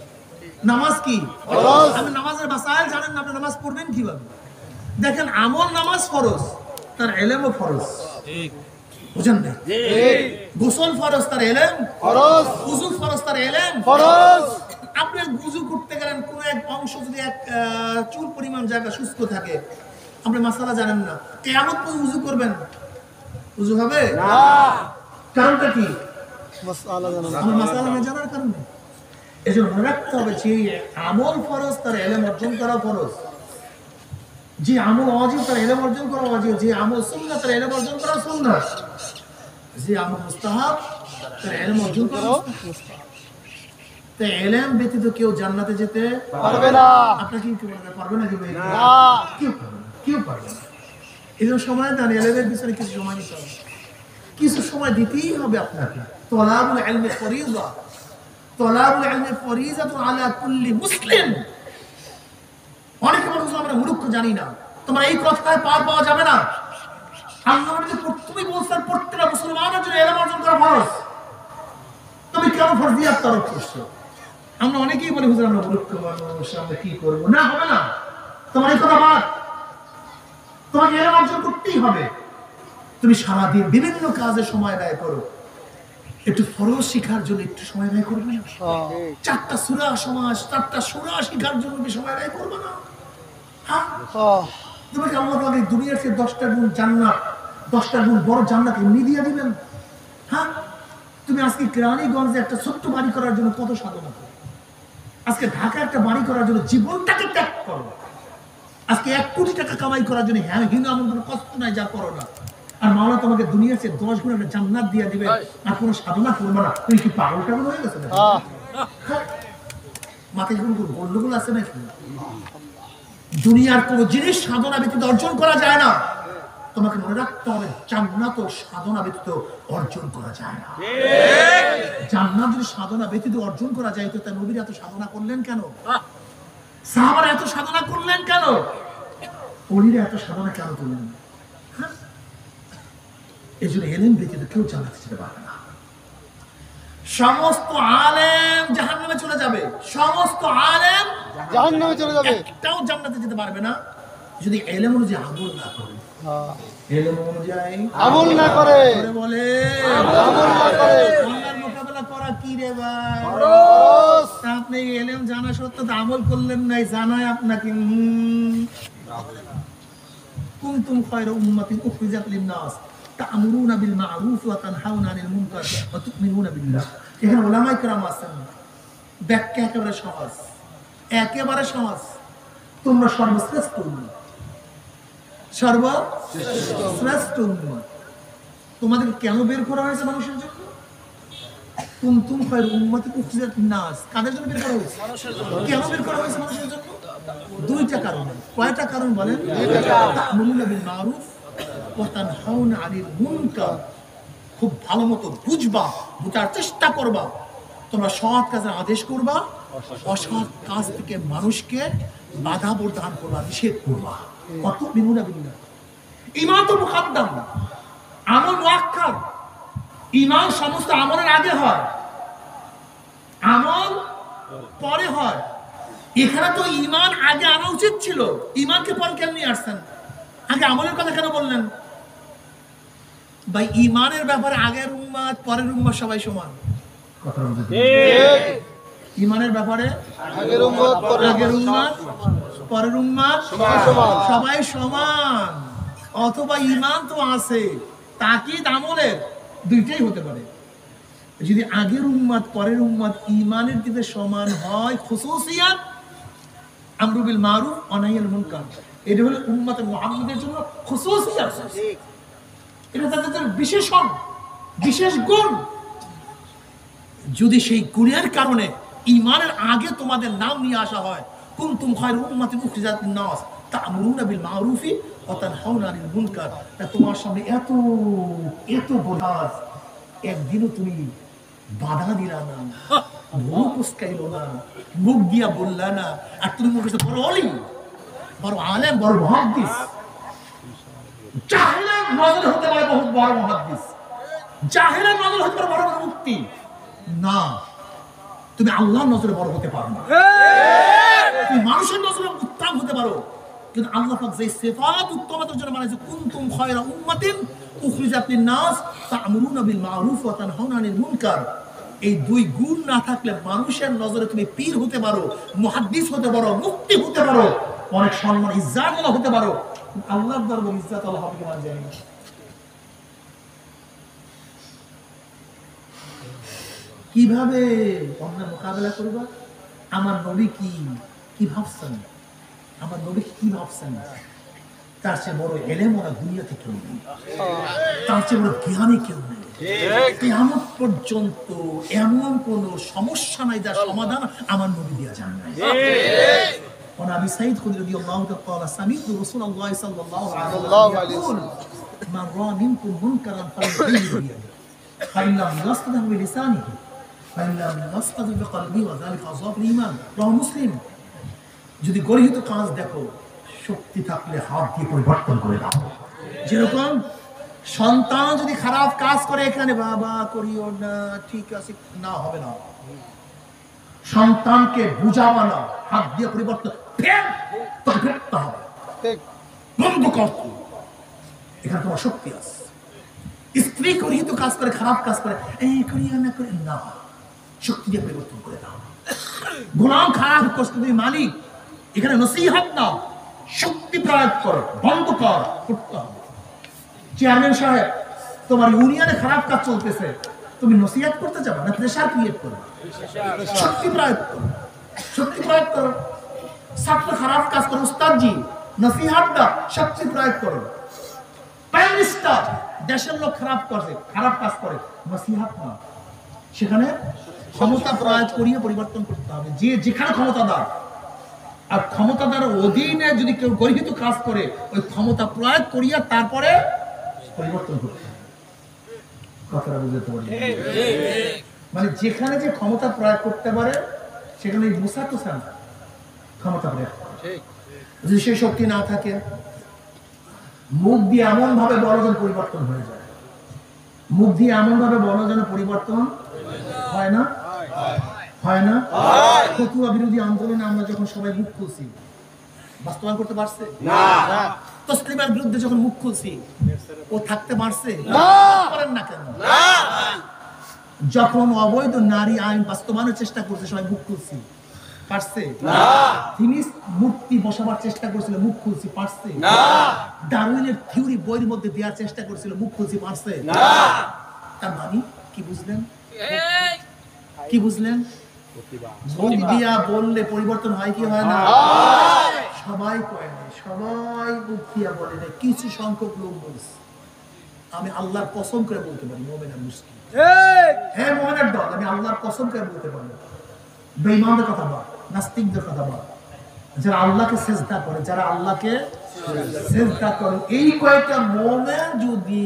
নামাজ কি ফরজ? আপনি নামাজের মাসাইল জানেন না, আপনি নামাজ পড়বেন কিভাবে? দেখেন, আমল নামাজ ফরজ, তার ইলমও ফরজ। ঠিক বুঝেন না? গোসল ফরজ, তার ইলম ফরজ। ওযু ফরজ, তার ইলম ফরজ। আপনি ওযু করতে গেলেন, কোন এক অংশ যদি এক চুল পরিমাণ জায়গা শুষ্ক থাকে, আপনি মাসালা জানেন না, কিয়ামত পর্যন্ত ওযু করবেন, ওযু হবে না। কারণটা কি? মাসালা জানা না। আমার মাসালা না জানার কারণে। এজন্য মনে রাখতে হবে, যে আমল ফরজ তার ইলম অর্জন করা ফরজ, যে আমল ওয়াজিব তার ইলম অর্জন করা ওয়াজিব, যে আমল সুন্নাহ তার ইলম অর্জন করা সুন্নাহ, যে আমল মুস্তাহাব তার ইলম অর্জন করা মুস্তাহাব। তো ইলম ব্যতীত কেউ জান্নাতে যেতে পারবে না। আপনি কি পারবে না? কি ভাই? না, কেউ পারবে না, কেউ পারবে না। এজন্য সময় দেন, ইলমের পিছনে কিছু সময় দিতে হবে, কিছু সময় দিতেই হবে আপনাকে। তলাবুল ইলমি ফরিযা, তলাবুল ইলমি ফরিযাতুন আলা কুল্লি মুসলিম। অনেকে মানুষ আমরা মূর্খ, জানি না, তোমার এই কথায় পার পাওয়া যাবে না। আল্লাহ যে তুমি বলছেন প্রত্যেকটা মুসলমানের জন্য ইলম অর্জন করা ফরজ, তুমি কেন ফরজিয়াত তরক করছো? আমরা অনেকেই বলি, হুজুর আমরা মূর্খ মানুষ, আমরা কি করবো? না, হবে না। তোমার এই কথা বাদ, তোমাকে ইলম অর্জন করতেই হবে। তুমি সারাদিন বিভিন্ন কাজে সময় ব্যয় করো, একটু ফরজ শিখার জন্য একটু সময় ব্যয় করবে না? 4টা সূরা সমাজ, 4টা সূরা শিখার জন্য কি সময় ব্যয় করবে না? হ্যাঁ, তোমাকে আল্লাহ তাআলা দুনিয়ার চেয়ে 10টা গুণ জান্নাত, 10টা গুণ বড় জান্নাত এমনি দিয়ে দিবেন। হ্যাঁ, তুমি আজকে কেরানীগঞ্জে একটা ছোট্ট বাড়ি করার জন্য কত সাধনা করো, আজকে ঢাকা একটা বাড়ি করার জন্য জীবনটাকে ত্যাগ করো, আজকে 1 কোটি টাকা কামাই করার জন্য হ্যাঁ হিন্দু এমন কোনো কষ্ট নাই যা করো না, আর মাওলানা তোমাকে দুনিয়ার চেয়ে 10 গুণ একটা জান্নাত দিয়ে দিবে, আর কোনো সাধনা করবে না। তুমি কি পাগল টাগল হয়ে গেছে? মাথায় কোনো গন্ডগোল আছে নাকি? দুনিয়ার কোনো জিনিস সাধনা ব্যতীত অর্জন করা যায় না। তোমাকে মনে রাখতে হবে জান্নাত ও সাধনা ব্যতীত অর্জন করা যায় না। জান্নাত যদি সাধনা ব্যতীত অর্জন করা যায় তো তাই নবীরা এত সাধনা করলেন কেন? সাহাবারা এত সাধনা করলেন কেন? ওলিরা এত সাধনা কেন করলেন? এই জন্য এলেম ব্যতীত কেউ জান্নাতে যেতে পারবে না। সমস্ত আলেম জাহান্নামে চলে যাবে, সমস্ত আলেম জাহান্নামে চলে যাবে, একটাও জান্নাতে যেতে পারবে না যদি এলেম অনুযায়ী আমল না করে। এলেম অনুযায়ী আমল না করে, বলে আমল না করে আল্লাহর মোকাবেলা করা কি রে ভাই? খরচ। আপনি এলেম জানা সত্ত্বেও তো আমল করলেন নাই, জানায় আপনাকে কুনতুম খায়রা উম্মাতিন উখরিজাত লিন-নাস তা'মুরুনা বিল মা'রুফ ওয়া তানহাউনা আনিল মুনকার ওয়া তু'মিনুনা বিল্লাহ। এখানে উলামায়ে কেরাম আছেন, ব্যাখ্যা একেবারে সহজ, একেবারে সহজ। তোমরা সর্বশ্রেষ্ঠ উম্মত, সর্বশ্রেষ্ঠ উম্মত। তোমাদেরকে কেন বের করা হয়েছে মানুষের জন্য? কুনতুম খায়রা উম্মাতিন উখরিজাত লিন-নাস, কাদের জন্য বের করা হয়েছে? মানুষের জন্য। কেন বের করা হয়েছে মানুষের জন্য? দুইটা কারণ। কয়টা কারণ বলেন? তা'মুরুনা বিল মা'রুফ ওয়া তানহাউনা আনিল মুনকার। খুব ভালো মতো বুঝবা, বুঝার চেষ্টা করবা। তোমরা সৎ কাজের আদেশ করবা, অসৎ কাজ থেকে মানুষকে বাধা প্রদান করবা, নিষেধ করবা। কত বিনুনা বিল্লাহ। ঈমান তো মুকদ্দম, আমল মুআক্কার। ঈমান সমস্ত আমলের আগে হয়, আমল পরে হয়। এখানে তো ঈমান আগে আনা উচিত ছিল, ঈমানকে পরে কেন নিয়ে আসছেন? আগে আমলের কথা কেন বললেন? ভাই ঈমানের ব্যাপারে আগের উম্মাত পরের উম্মাত সবাই সমান। ঈমানের ব্যাপারে আগের উম্মত আগের উম্মাত পরের উম্মাত সবাই সমান। অথবা ঈমান তো আছে, তাকিদ আমলের দুইটাই হতে পারে। যদি আগের উম্মাত পরের উম্মাত ঈমানের দিকে সমান হয়, খুসুসিয়াত আমরু বিল মারুফ ওয়া নাহি আনিল মুনকার, এটা হলো উম্মতে মুহাম্মাদের জন্য খুসুসিয়াত, এটা তাদের বিশেষণ, বিশেষ গুণ। যদি সেই গুণের কারণে ঈমানের আগে তোমাদের নাম নিয়ে আসা হয়, কুনতুম খায়রা উম্মাতিন উখরিজাত লিন-নাস তা'মুরুনা বিল মা'রুফি ওয়া তানহাউনা আনিল মুনকার, তোমার সামনে এত এত বড় একদিনও তুমি বাধা দিলা না, মুখ উস্কাইলো না, মুখ দিয়া বললা না, আর তুমি মুখে বড় অলি, বড় আলেম, বড় মুহাদ্দিস। জাহেলের নজর হতে পারে বহুত বড় মুহাদ্দিস, জাহেলের নজর হতে পারে বড় বড় মুফতি। না, তুমি আল্লাহর নজরে বড় হতে পারো না। তুমি মানুষের নজরে উত্তম হতে পারো, কিন্তু আল্লাহ পাক যে সিফাত উত্তমতার জন্য বানাইছে, কুনতুম খায়রা উম্মাতিন উখরিজাত লিন-নাস তা'মুরুনা বিল মা'রুফ ওয়া তানহাউনা আনিল মুনকার, এই দুই গুণ না থাকলে মানুষের নজরে তুমি পীর হতে পারো, মুহাদ্দিস হতে পারো, মুফতি হতে পারো, অনেক সম্মান ইজ্জত আল্লাহ হতে পারো, আল্লাহর দরবারে ইজ্জত আল্লাহ হবে কিনা জানি না। কিভাবে তোমরা মোকাবেলা করবা? আমার নবী কি ভাবছেন, আমার নবী কি ভাবছেন, তার চেয়ে বড় এলেম ওরা দুনিয়াতে কেউ নেই, তার চেয়ে বড় জ্ঞানী কেউ নেই। কিয়ামত পর্যন্ত এমন কোন সমস্যা নাই যার সমাধান আমার নবী দিয়া জানেন না। ওয়া আবি সাঈদ খুদরি রাদিয়াল্লাহু তাআলা সামি'তু রাসূলুল্লাহ সাল্লাল্লাহু আলাইহি ওয়াসাল্লাম মান রা'a মিনকুম মুনকারান ফাlyughayyirhu বিয়াদিহি ফা ইন লাম ইয়াস্তাতি' বিলিসানিহি ফা ইন লাম ইয়াস্তাতি' বিকলবিহি ওয়া যালিকা আযফুল ঈমান। রাওয়াহ মুসলিম। যদি গর্হিত কাজ দেখো, শক্তি থাকলে হাত দিয়ে পরিবর্তন করে দাও। যেরকম সন্তান যদি খারাপ কাজ করে, এখানে বাবা করিও না, ঠিক আছে না, হবে না, সন্তানকে বুঝাবা না, হাত দিয়ে পরিবর্তন ফেলতে হবে, বন্ধ করতে। এখানে তোমার শক্তি আছে। স্ত্রী গর্হিত কাজ করে, খারাপ কাজ করে, এই করিও না, করে না, শক্তি দিয়ে পরিবর্তন করে দাও। গোলাম খারাপ করতে, তুমি মালিক, এখানে নসিহত না, শক্তি প্রয়োগ করো, বন্ধ কর, করতে হবে। চেয়ারম্যান সাহেব, তোমার ইউনিয়নে খারাপ কাজ চলতেছে, তুমি নসিহত করতে যাবে না প্রেসার ক্রিয়েট করবে? শক্তি প্রয়োগ করো, শক্তি প্রয়োগ করো। ছাত্র খারাপ কাজ করো, উস্তাদজি নসিহত দাও, শক্তি প্রয়োগ করো। প্রাইম মিনিস্টার, দেশের লোক খারাপ করছে, খারাপ কাজ করে, নসিহত না, সেখানে ক্ষমতা প্রয়োগ করিয়ে পরিবর্তন করতে হবে। যে যেখানে ক্ষমতা দাও, আর ক্ষমতাদার অধীনে যদি কেউ গর্হিত কাজ করে ওই ক্ষমতা প্রয়োগ করিয়া তারপরে পরিবর্তন করতে হবে। কথাটা বুঝতে পারি? মানে যেখানে যে ক্ষমতা প্রয়োগ করতে পারে সেখানে মুসা তো ক্ষমতা প্রয়োগ করে। যদি সেই শক্তি না থাকে, মুখ দিয়ে এমন ভাবে বড় যেন পরিবর্তন হয়ে যায়, মুখ দিয়ে এমন ভাবে বড় যেন পরিবর্তন হয় না, হয় না? ফতুয়া বিরোধী আন্দোলনে আমরা যখন সবাই মুখ খুলছি, বাস্তবায়ন করতে পারছে না। তসলিমার বিরুদ্ধে যখন মুখ খুলছি, ও থাকতে পারছে পারেন না কেন? যখন অবৈধ নারী আইন বাস্তবায়নের চেষ্টা করছে, সবাই মুখ খুলছি, পারছে না। তিনি মূর্তি বসাবার চেষ্টা করছিল, মুখ খুলছি, পারছে না। ডারউইনের থিওরি বইয়ের মধ্যে দেওয়ার চেষ্টা করছিল, মুখ খুলছি, পারছে না। তার মানে কি বুঝলেন? কি বুঝলেন? মুখ দিয়া বললে পরিবর্তন হয় কি হয় না? সবাই কয় না, সবাই মুখ দিয়া বলে না, কিছু সংখ্যক লোক বলছে। আমি আল্লাহর কসম করে বলতে পারি, মুমিন আর মুসলিম, হ্যাঁ মুমিনের দল, আমি আল্লাহর কসম করে বলতে পারি, বেঈমানদের কথা বল, নাস্তিকদের কথা বল, যারা আল্লাহকে সিজদা করে, যারা আল্লাহকে সিজদা করে, এই কয়েকটা মুমিন যদি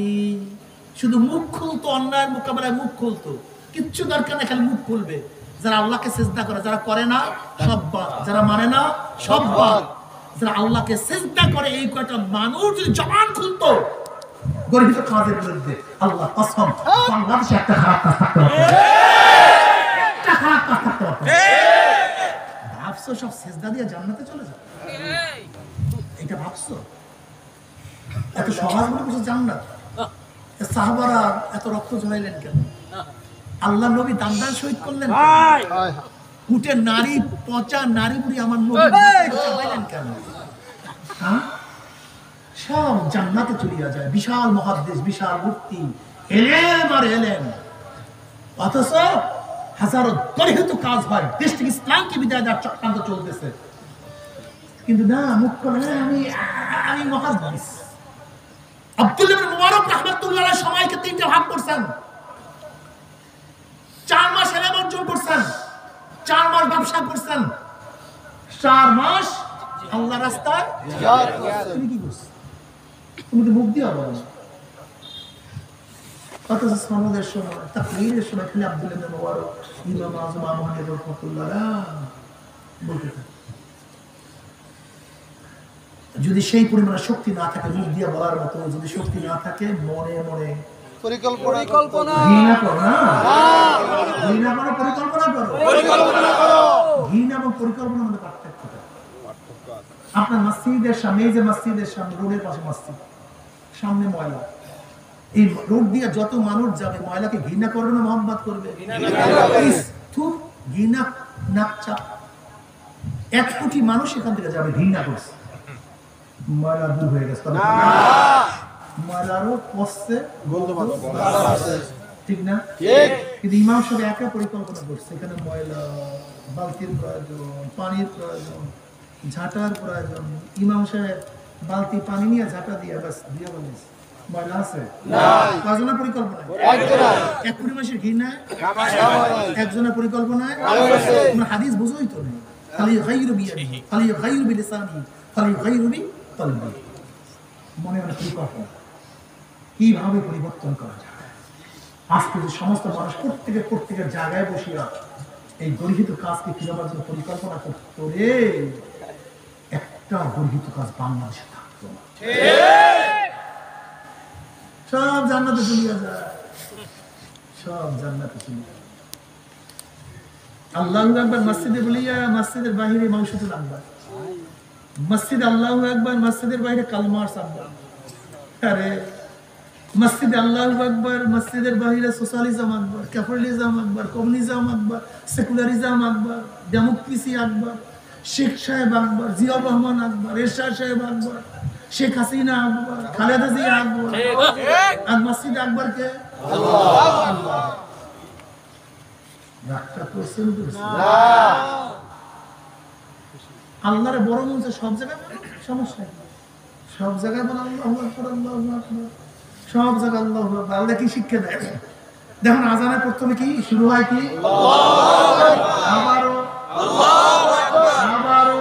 শুধু মুখ খুলতো, অন্যায়ের মোকাবেলায় মুখ খুলতো, কিচ্ছু দরকার না, খালি মুখ খুলবে, যারা আল্লাহকে সিজদা করে, যারা করে না সব বাদ, যারা মানে না সব বাদ, যারা আল্লাহকে সিজদা করে, এই কয়টা মানুষ যদি জবান খুলতো গর্হিত কাজের বিরুদ্ধে, আল্লাহ কসম বাংলাদেশে একটা খারাপ কাজ থাকতে পারত, একটা খারাপ কাজ থাকতে পারত। ভাবছো সব সিজদা দিয়ে জান্নাতে চলে যাবে? এটা ভাবছো? এত সহজ মনে করছো জান্নাত? সাহাবারা এত রক্ত ঝরাইলেন কেন? আল্লাহ নবী দান দান শহীদ করলেন উঠে, নারী পচা নারী বুড়ি আমার নবী চাবাইলেন কেন? হ্যাঁ, সব জান্নাতে চলিয়া যায়, বিশাল মহাদেশ, বিশাল মূর্তি, এলেম আর এলেম, অথচ হাজারো গর্হিত কাজ হয়, দেশ থেকে ইসলামকে বিদায় দেওয়ার চক্রান্ত চলতেছে। কিন্তু না, মুখ করে আমি মহাদেশ। আব্দুল্লাহ ইবনে মুবারক রাহমাতুল্লাহ আলাইহি সময়কে তিনটা ভাগ করছেন। 4 মাস এলেম অর্জন করছেন, 4 মাস ব্যবসা করছেন, 4 মাস আল্লাহর রাস্তায় জিহাদ করছেন। তুমি কি করছো? তুমি তো মুখ দিয়ে বলো না। অথচ সনদের সময়, তাকরীরের সময় খালি আব্দুল্লাহ ইবনে মুবারক, ইমাম আযম আবু হানিফা রাহমাতুল্লাহ বলতে থাকে। যদি সেই পরিমাণে শক্তি না থাকে, মুখ দিয়ে বলার মতো যদি শক্তি না থাকে, মনে মনে পরিকল্পনা ঘৃণা করো না, ঘৃণা করো, পরিকল্পনা করো, ঘৃণা এবং পরিকল্পনার মধ্যে পার্থক্য। আপনার মসজিদের সামনে, এই যে মসজিদের সামনে, রোডের পাশে মসজিদ, সামনে ময়লা, এই রোড দিয়ে যত মানুষ যাবে, ময়লাকে ঘৃণা করবে না মহব্বত করবে? ঘৃণা নাকচা 1 কোটি মানুষ এখান থেকে যাবে, ঘৃণা করছে, ময়লা দূর হয়ে গেছে, ময়লারও পচছে, ঠিক না? কিন্তু ইমাম সাহেব একা পরিকল্পনা করছে, এখানে ময়লা, বালতির প্রয়োজন, পানির প্রয়োজন, ঝাঁটার প্রয়োজন। ইমাম সাহেব বালতি পানি নিয়ে ঝাঁটা দিয়ে বাস দিয়ে বলেছে, ময়লা আছে কয়জনের পরিকল্পনায়? 1 কোটি মানুষের ঘৃণায়, একজনের পরিকল্পনায়। তোমরা হাদিস বুঝোই তো নেই, খালি গায়রু বিয়াদিহি, খালি গায়রু বিলিসানিহি, খালি গায়রু বিকলবিহি। মনে মনে পরিকল্পনা কিভাবে পরিবর্তন করা যায়। আজকে যে সমস্ত মানুষ প্রত্যেকের জায়গায় বসিয়া এই গর্হিত কাজকে কিভাবে জন্য পরিকল্পনা করতো রে, একটা গর্হিত কাজ বাংলাদেশে থাকতো না, সব জান্নাতে চলিয়া যায়, সব জান্নাতে চলিয়া যায়। আল্লাহু আকবার মসজিদে বলিয়া মসজিদের বাহিরে মাউশুতুল আকবার, মসজিদে আল্লাহু আকবার, মসজিদের বাইরে কালমার সাব্বাহ। আরে মসজিদে আল্লাহু আকবার, মসজিদের বাইরে সোশ্যালিজম আকবার, ক্যাপিটালিজম আকবার, কমিউনিজম আকবার, সেকুলারিজম আকবার, ডেমোক্রেসি আকবার, শেখ সাহেব আকবার, জিয়াউর রহমান আকবার, এরশাদ সাহেব আকবার, শেখ হাসিনা আকবার, খালেদা জিয়া আকবার। আর মসজিদে আকবার কে? আল্লাহ। রাগটা করছেন না, আল্লাহরে বড় মনে সব জায়গায়, সমস্যা নেই, সব জায়গায় বলে আল্লাহু আকবার, আল্লাহু আকবার, সব জায়গায় আল্লাহু আকবার। আল্লাহ কি শিক্ষা দেয় দেখুন, আজানের প্রথমে কি শুরু হয়? কি আবারও আবারও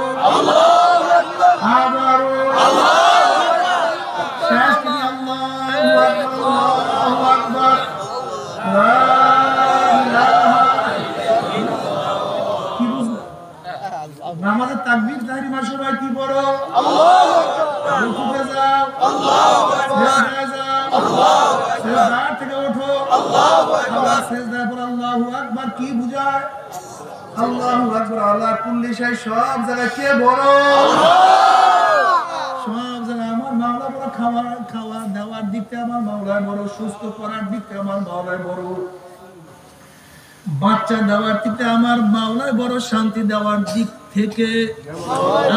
আল্লাহু আকবার কি বুঝায়? আল্লাহু আকবার আলা কুল্লি শাই, সব জায়গায় কে বড়? সব জায়গায় আমার মাওলা বড়। খাওয়া দাওয়ার দিক থেকে আমার মাওলা বড়, সুস্থ করার দিক থেকে আমার মাওলা বড়, বাচ্চা দেওয়ার দিক থেকে আমার মাওলা বড়, শান্তি দেওয়ার দিক থেকে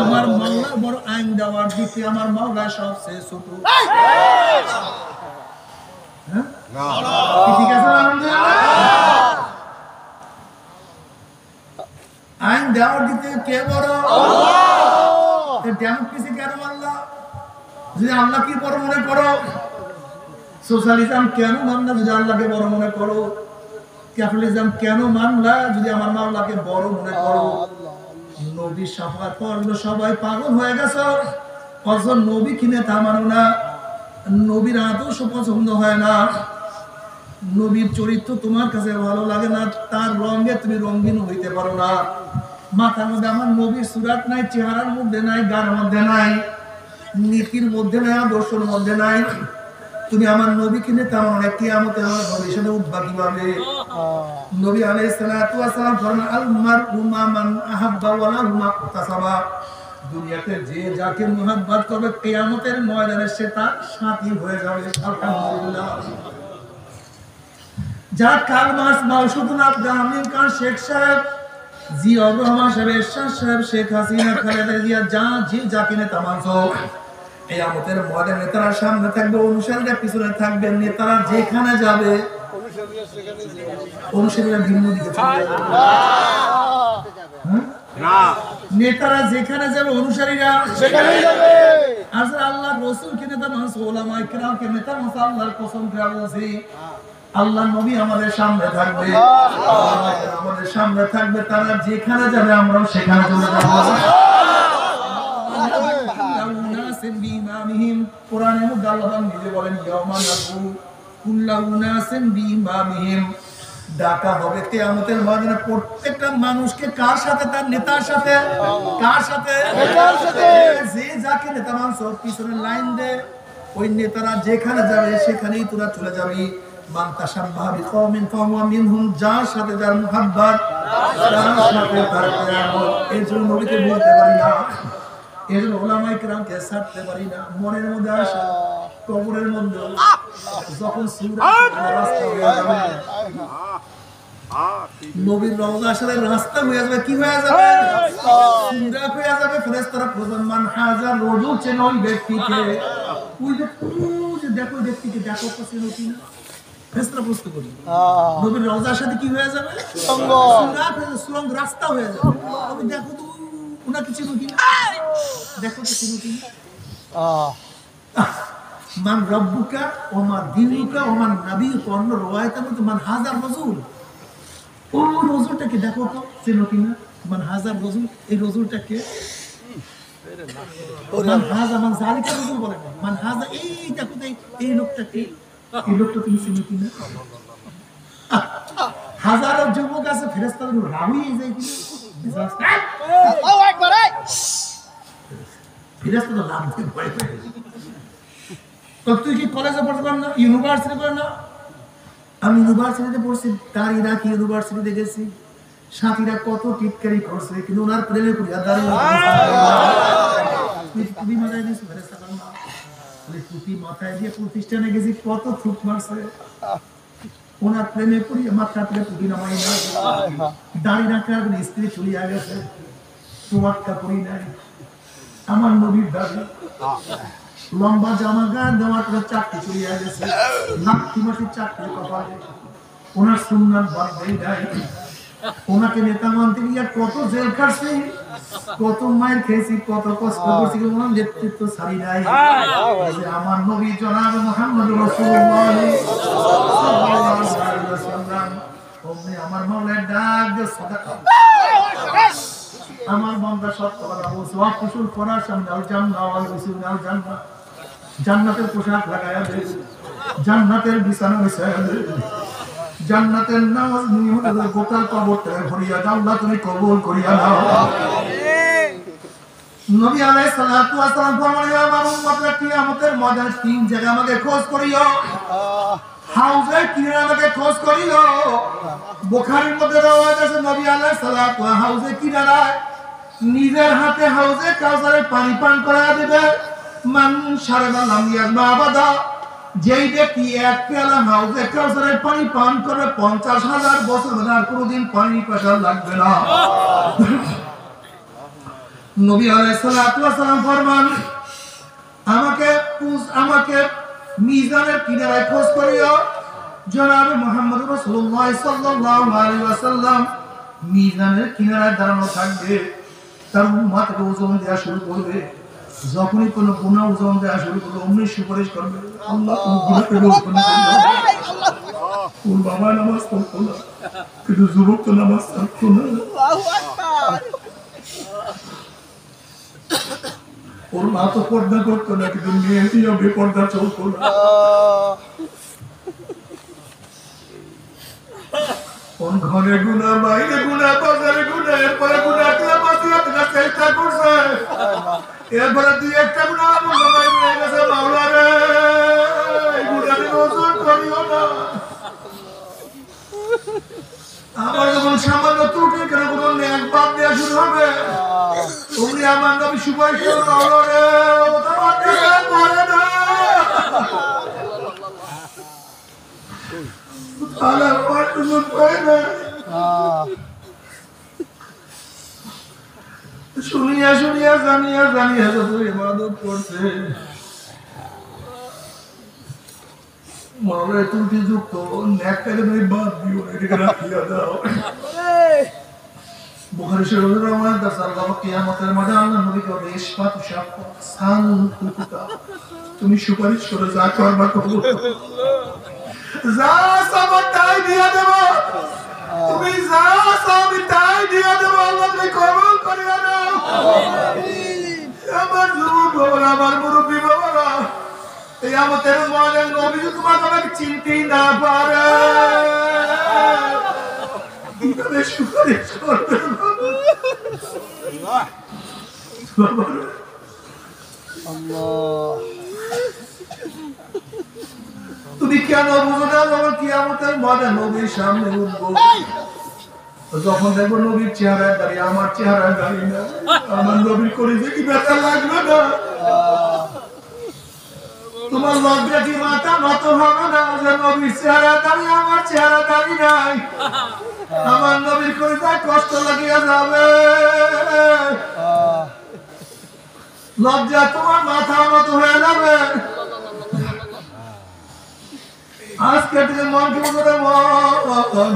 আমার মাওলা বড়, আইন দেওয়ার দিক থেকে আমার মাওলা সবচেয়ে ছোট। ঠিক আছে, আইন দেওয়ার দিক থেকে কে বড়? ডেমোক্রেসি কেন মানলা? যদি আল্লাহ কি বড় মনে করো? সোশ্যালিজম কেন মানলা যদি আল্লাহকে বড় মনে করো? ক্যাপিটালিজম কেন মানলা যদি আমার মাওলাকে বড় মনে করো? নবী শাফাত করলো, সবাই পাগল হয়ে গেছে। অথচ নবী কিনে তা মানো না, নবীর আদর্শ পছন্দ হয় না, নবীর চরিত্র তোমার কাছে ভালো লাগে না, তার রঙে তুমি রঙিন হইতে পারো না। মাথার মধ্যে আমার নবীর সুরাত নাই, চেহারার মধ্যে নাই, গার মধ্যে নাই, নীতির মধ্যে নাই, আদর্শের মধ্যে নাই। তুমি আমার নবী কিনে তেমন অনেক কিয়ামতে আমার ভবিষ্যতে উঠবা কিভাবে? নবী আলাইহিস সালাতু ওয়াস সালাম ফরমান আল মারউ মা মান আহাব্বা ওয়া লা হুমা তাসাবা। দুনিয়াতে যে যাকে মুহাব্বত করবে কিয়ামতের ময়দানে সে তার সাথী হয়ে যাবে। আলহামদুলিল্লাহ। যা কাল মাস মাউসুদুল আবদা আমিন খান শেখ সাহেব, জিয়াউর রহমান সাহেব, এরশাদ সাহেব, শেখ হাসিনা, খালেদা জিয়া, যা যে যাকে নেতা মানছো, কিয়ামতের ময়দানে নেতারা সামনে থাকবে, অনুসারীরা পিছনে থাকবে। নেতারা যেখানে যাবে অনুসারীরা ভিন্ন দিকে চলে যাবে। নেতারা যেখানে যাবে অনুসারীরা সেখানেই যাবে। আর আল্লাহ রাসূলকে নেতা মানছে, উলামায়ে কিরামকে নেতা মানছে, আল্লাহর কসম করে বলছি আল্লাহ নবী আমাদের সামনে থাকবে, আমাদের সামনে থাকবে। তারা যেখানে যাবে আমরাও সেখানে চলে যাব। কোরআনে মুদাল্লাহ নিজে বলেন ইয়াউমা নাকু কুল্লু উনাসিন বিইমামিহিম, ডাকা হবে কিয়ামতের ময়দানে প্রত্যেকটা মানুষকে। কার সাথে? তার নেতার সাথে। কার সাথে? নেতার সাথে। যে যাকে নেতা মানছো পিছনে লাইন দে, ওই নেতারা যেখানে যাবে সেখানেই তোরা চলে যাবি। মান তাশাব্বাহা বিকওমিন ফাহুয়া মিনহুম, যার সাথে যার মুহাব্বত তার সাথে তার কিয়ামত। এই জন্য নবীকে বলতে পারি না, এই জন্য উলামায়ে কিরামকে ছাড়তে পারি না। মনের মধ্যে আসে, কবরের মধ্যে যখন সূরা রাস্তা হয়ে যাবে, নবীর রওজা সাথে রাস্তা হয়ে যাবে, কি হয়ে যাবে? সূরা হয়ে যাবে। ফেরেশতারা প্রজন মান হাজার রজু চেন ওই ব্যক্তিকে, ওই ব্যক্তি যে দেখো ব্যক্তিকে দেখো তো চেনো কিনা। ফেরেশতারা প্রশ্ন করবে নবীর রওজার সাথে কি হয়ে যাবে? সুরঙ্গ হয়ে যাবে, সুরঙ্গ রাস্তা হয়ে যাবে। তবে দেখো তো উনাকে চিনো কিনা, দেখো তো চিনো কিনা। মান রব্বুকা ওয়া মা দীনুকা ওয়া মান নাবিয়ুকা, অন্য রওয়ায়াতের মধ্যে মান হাজার রাসূল, ওই রাসূলটাকে দেখো তো চেনো কিনা। মান হাজার রাসূল, এই রাসূলটাকে মান হাজা মান যালিকা রাসূল বলে না, মান হাজা এই দেখো তো এই লোকটাকে, এই লোকটা তুমি চিনো কিনা। হাজারো যুবক আছে, ফেরেশতারা রাগ হয়ে যায় কিনা। আল্লাহু আকবার। ফেরেশতারা লাভ দিয়ে ভয় পেয়ে যায়। তো তুই কি কলেজে পড়তে পার না, ইউনিভার্সিটি পড় না? আমি ইউনিভার্সিটিতে পড়ছি, তার ইরাকি ইউনিভার্সিটিতে গেছি, সাথীরা কত টিটকারি করছে, কিন্তু ওনার প্রেমে পড়িয়া দাঁড়িয়ে টুপি মাথায় দিয়েছি, টুপি মাথায় দিয়ে প্রতিষ্ঠানে গেছি, কত থুপ মারছে, ওনার প্রেমে পড়িয়া মাথা থেকে টুপি নামাই না, দাঁড়িয়ে রাখার স্ত্রী চলিয়া গেছে, তোয়াক্কা করি নাই। আমার নবীর দাবি লম্বা জামা গায়ে দেওয়ার পরে চাকরি চলিয়া গেছে, নাকি মাসির চাকরি কপালে, ওনার সুন্নাত বাদ দেই নাই। ওনাকে নেতা মানতে গিয়ে কত জেল খাটছি, কত মায়ের খেয়েছি, কত কষ্ট করছি, ওনার নেতৃত্ব ছাড়ি নাই। আমার নবী জনাব মুহাম্মদ রাসূলুল্লাহ সাল্লাল্লাহু আলাইহি ওয়াসাল্লাম ওমনি আমার মাওলার ডাক দিয়ে সাদাকা, আমার বান্দা সত্য কথা বলছে, ওয়া কুসুল করার সামনে আল জান্নাহ ওয়াল উসুল আল জান্নাহ, জান্নাতের পোশাক লাগায়া দে, জান্নাতের বিছানা বিছায়া দে, জান্নাতের নামাজ নিয়মিত গোটা কবর থেকে ভরিয়া দাও, আল্লাহ তুমি কবুল করিয়া নাও। নবী আলাইহিস সালাতু ওয়াস সালাম ফরমালেন আমার উম্মতরা কিয়ামতের ময়দানে তিন জায়গা আমাকে খোঁজ করিও হাউজে কিনারে আমাকে খোঁজ করিও বুখারীর মধ্যে রওয়ায়াত আছে নবী আলাইহিস সালাতু হাউজে কিনারায় নিজের হাতে হাউজে কাউসারের পানি পান করায়া দিবে মান শারাবা লাম ইয়াজমা আবাদা যেই ব্যক্তি এক পেয়ালা হাউজে কাউসারের পানি পান করবে 50,000 বছর ধরে আর কোনোদিন পানি পিপাসা লাগবে না নবী আলাইহিস সালাতু ওয়াস সালাম ফরমান আমাকে মিজানের কিনারায় খোঁজ করিও জনাবে মুহাম্মদ রাসূলুল্লাহ সাল্লাল্লাহু আলাইহি ওয়াসাল্লাম মিজানের কিনারায় দাঁড়ানো থাকবে তার উম্মতকে ওজন দেয়া শুরু করবে যখনই কোনো গুনাহ ওজন দেয়া শুরু করবে অমনি সুপারিশ করবে আল্লাহ তুমি গুনাহকে মাফ করে দাও ওর বাবা নামাজ পড়তো না কিন্তু যুবক তো নামাজ পড়তো না আল্লাহু আকবার ওর মা তো পর্দা করতো না কিন্তু মেয়েটিও বেপর্দা চলতো না কোন ঘরে গুনাহ বাইরে গুনাহ বাজারে গুনাহ এরপরে গুনাহ চেষ্টা করছে এরপরে দুই একটা গুনাহ হয়ে গেছে মাওলা রে এই গুনাহে ওজন করিও না আমার যখন সামান্য ত্রুটি কেন কোনো নেক বাদ দেওয়া শুরু হবে তুমি আমার নবী সুপারিশ করো মাওলা রে ও তো আমাকে করে না আল্লাহ তুমি করে না শুনিয়া শুনিয়া জানিয়া জানিয়া যত ইবাদত করছে মাওলার ত্রুটি যুক্ত নেকটাকে তুমি বাদ দিও এটাকে রাখিয়া দাও বুখারী শরীফের রওয়ায়াত আছে আল্লাহ কিয়ামতের মাঠে আল্লাহ নবীকে বলে ইসফাত শাফা সাল কুতুকা তুমি সুপারিশ করে যা করবা করো যা সব তাই দিয়া দেব তুমি যা সব তাই দিয়া দেব আল্লাহ তুমি কবুল করিয়া নাও আমিন আমার যুবক বাবা আমার মুরব্বি বাবা কিয়ামতের ময়দানে নবী যদি তোমাকে চিনতে না পারে কিভাবে সুপারিশ করবে আল্লাহ তুমি কেন বুঝো না যখন কিয়ামতের ময়দানে নবীর সামনে উঠবো যখন দেখবো নবীর চেহারায় দাঁড়িয়ে আমার চেহারায় দাঁড়িয়ে না আমার নবীর কলিজা কি ব্যথা লাগবে না তোমার লজ্জা কি মাথা নত হবে না যে নবীর চেহারা দাঁড়িয়ে আমার চেহারা দাঁড়িয়ে নাই আমার নবীর কলিজা কষ্ট লাগিয়ে যাবে লজ্জা তোমার মাথা নত হয়ে যাবে আজকে থেকে মন কি বলতে মন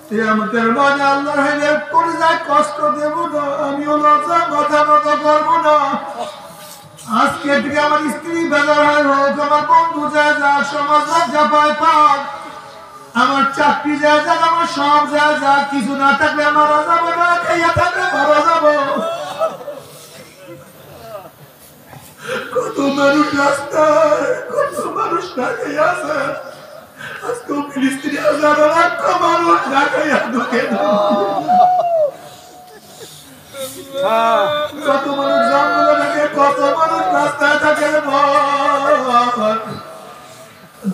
কিয়ামতের মাঝে আল্লাহর হাতে কলিজায় কষ্ট দেব না আমিও লজ্জা মাথা নত করবো না আজকে থেকে আমার স্ত্রী বেজার হোক আমার বন্ধু যায় যা সমাজ লজ্জা পায় পাক আমার চাকরি যায় যাক আমার সব যায় যাক কিছু না থাকলে মারা যাবো না খাইয়া থাকলে মারা যাবো কত মানুষ রাস্তায় কত মানুষ না খাইয়া আছে আজকে ফিলিস্তিনি হাজার লাখ মানুষ না খাইয়া ঢুকে কত মানুষ জঙ্গলে থাকে কত মানুষ রাস্তায় থাকে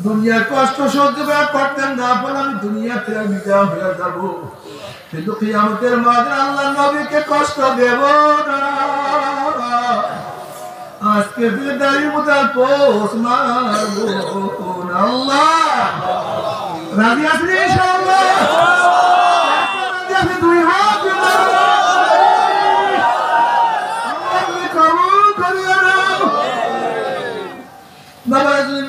দুনিয়ার কষ্ট সহ্য করতে না পারলে আমি দুনিয়াতে বিদায় হয়ে যাব কিন্তু কিয়ামতের মাঝে আল্লাহ নবীকে কষ্ট দেব না আজকে দাঁড়িয়ে মোতার পোষ মারবো আল্লাহ রাজি আছেন ইনশাআল্লাহ রাজি আছে দুই হাত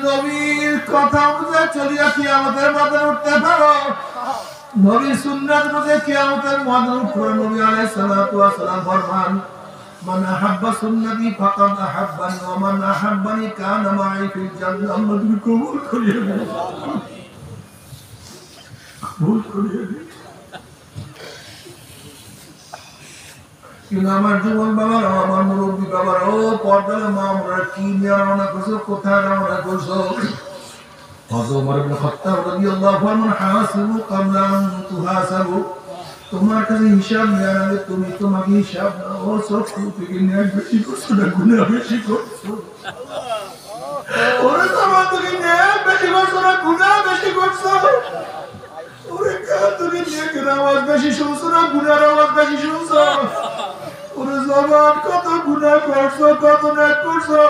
নবীর কথা অনুযায়ী চলিয়া কিয়ামতের মাঠে উঠতে পারো নবীর সুন্নাত অনুযায়ী কিয়ামতের মাঠে উঠবে নবী আলাইহিস সালাতু ওয়াস সালাম ফরমান মান আহাব্বা সুন্নতি ফাকাদ আহাব্বানি ওয়া মান আহাব্বানি কানা মাই ফিল জান্নাহ আল্লাহ তুমি কবুল করিয়ে দিন কবুল করিয়ে দিন কিন্তু আমার যুবক বাবারা আমার মুরব্বী বাবারা ও পর্দার মা আমরা কি নিয়ে রওনা করছো কোথায় রওনা করছো হযরত ওমর ইবনে খাত্তাব রাদিয়াল্লাহু আনহু হাসিবু ক্বাবলা আন তুহাসাবু তোমার কাছে হিসাব নেওয়ার আগে তুমি তোমাকে হিসাব নাও, সব থেকে ন্যায় বেশি করছো না গুনাহ বেশি করছো? ওরে তোমার তুমি ন্যায় বেশি করছো না গুনাহ বেশি করছো? ওরে তুমি নেকের আওয়াজ বেশি শুনছো না গুনার আওয়াজ বেশি শুনছো? ওরে জবান কত গুনাহ করছো, কত ন্যায় করছো?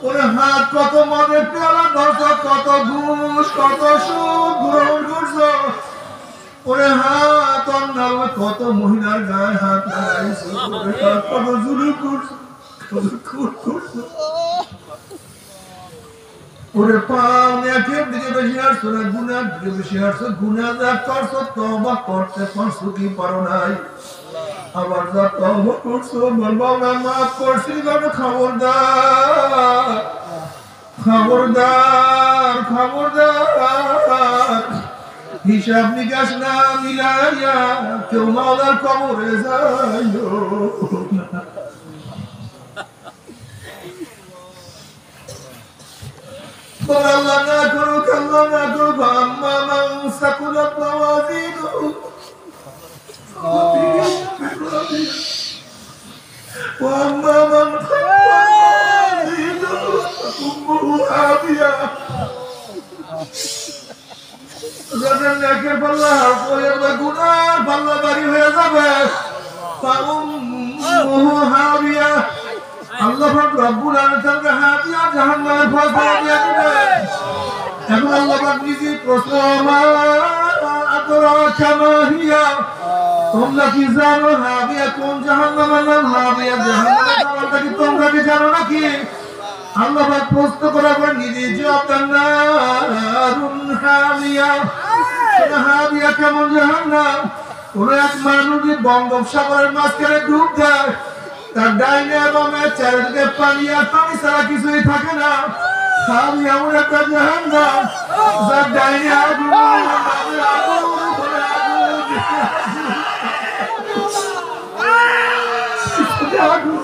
ওরে হাত কত মদের পেয়ালা ধরছো, কত ঘুষ কত সুদ গ্রহণ করছো? ওরে হাত অন্যায় কত মহিলার গায়ে হাত লাগাইছো, ওরে হাত কত জুলুম করছো, কত খুন করছো? ওরে পাও নেকের দিকে বেশি হাঁটছো না গুনার দিকে বেশি হাঁটছো? গুনাহ যা করছো তওবা করতে পারছো কি পারো নাই? আবার যা তওবা করছো বলবো না মাফ করছি কারণ খবরদার খবরদার খবরদার হিসাব নিকাশ না মিলাইয়া কেউ মাওলার কবরে যাইও না। আল্লাহ না করুক, আল্লাহ না করুক। আম্মা মান সাকুলাত মাওয়াজিনুহু ওয়া আম্মা মান খাফফাত মাওয়াজিনুহু ফাউম্মুহু হাবিয়া। যাদের নেকের পাল্লা হালকা, গুনার পাল্লা ভারী হয়ে যাবে, ফাউম্মুহু হাবিয়া। আল্লাহ পাক রব্বুল আলামিন তাকে হাবিয়া জাহান্নামের ফয়সালা দিয়ে দিবেন। এখন আল্লাহ পাক নিজে প্রশ্ন, মা আদরাকা মা হিয়া, তোমরা কি জানো হাবিয়া কোন জাহান্নামের নাম? হাবিয়া জাহান্নামের নামটা কি তোমরা কি জানো নাকি? আল্লাহ পাক প্রশ্ন করার পর নিজে জবাব দেন, নারুন হাবিয়া। হাবিয়া কেমন জাহান্নাম? কোন এক মানুষ বঙ্গোপসাগরের মাঝখানে ডুব দেয়, তার ডাইনে বামে চারিদিকে পানি আর পানি ছাড়া কিছুই থাকে না। আমি এমন একটা জাহান্নাম যার ডাইনে আগুন, বামে আগুন, উপরে আগুন।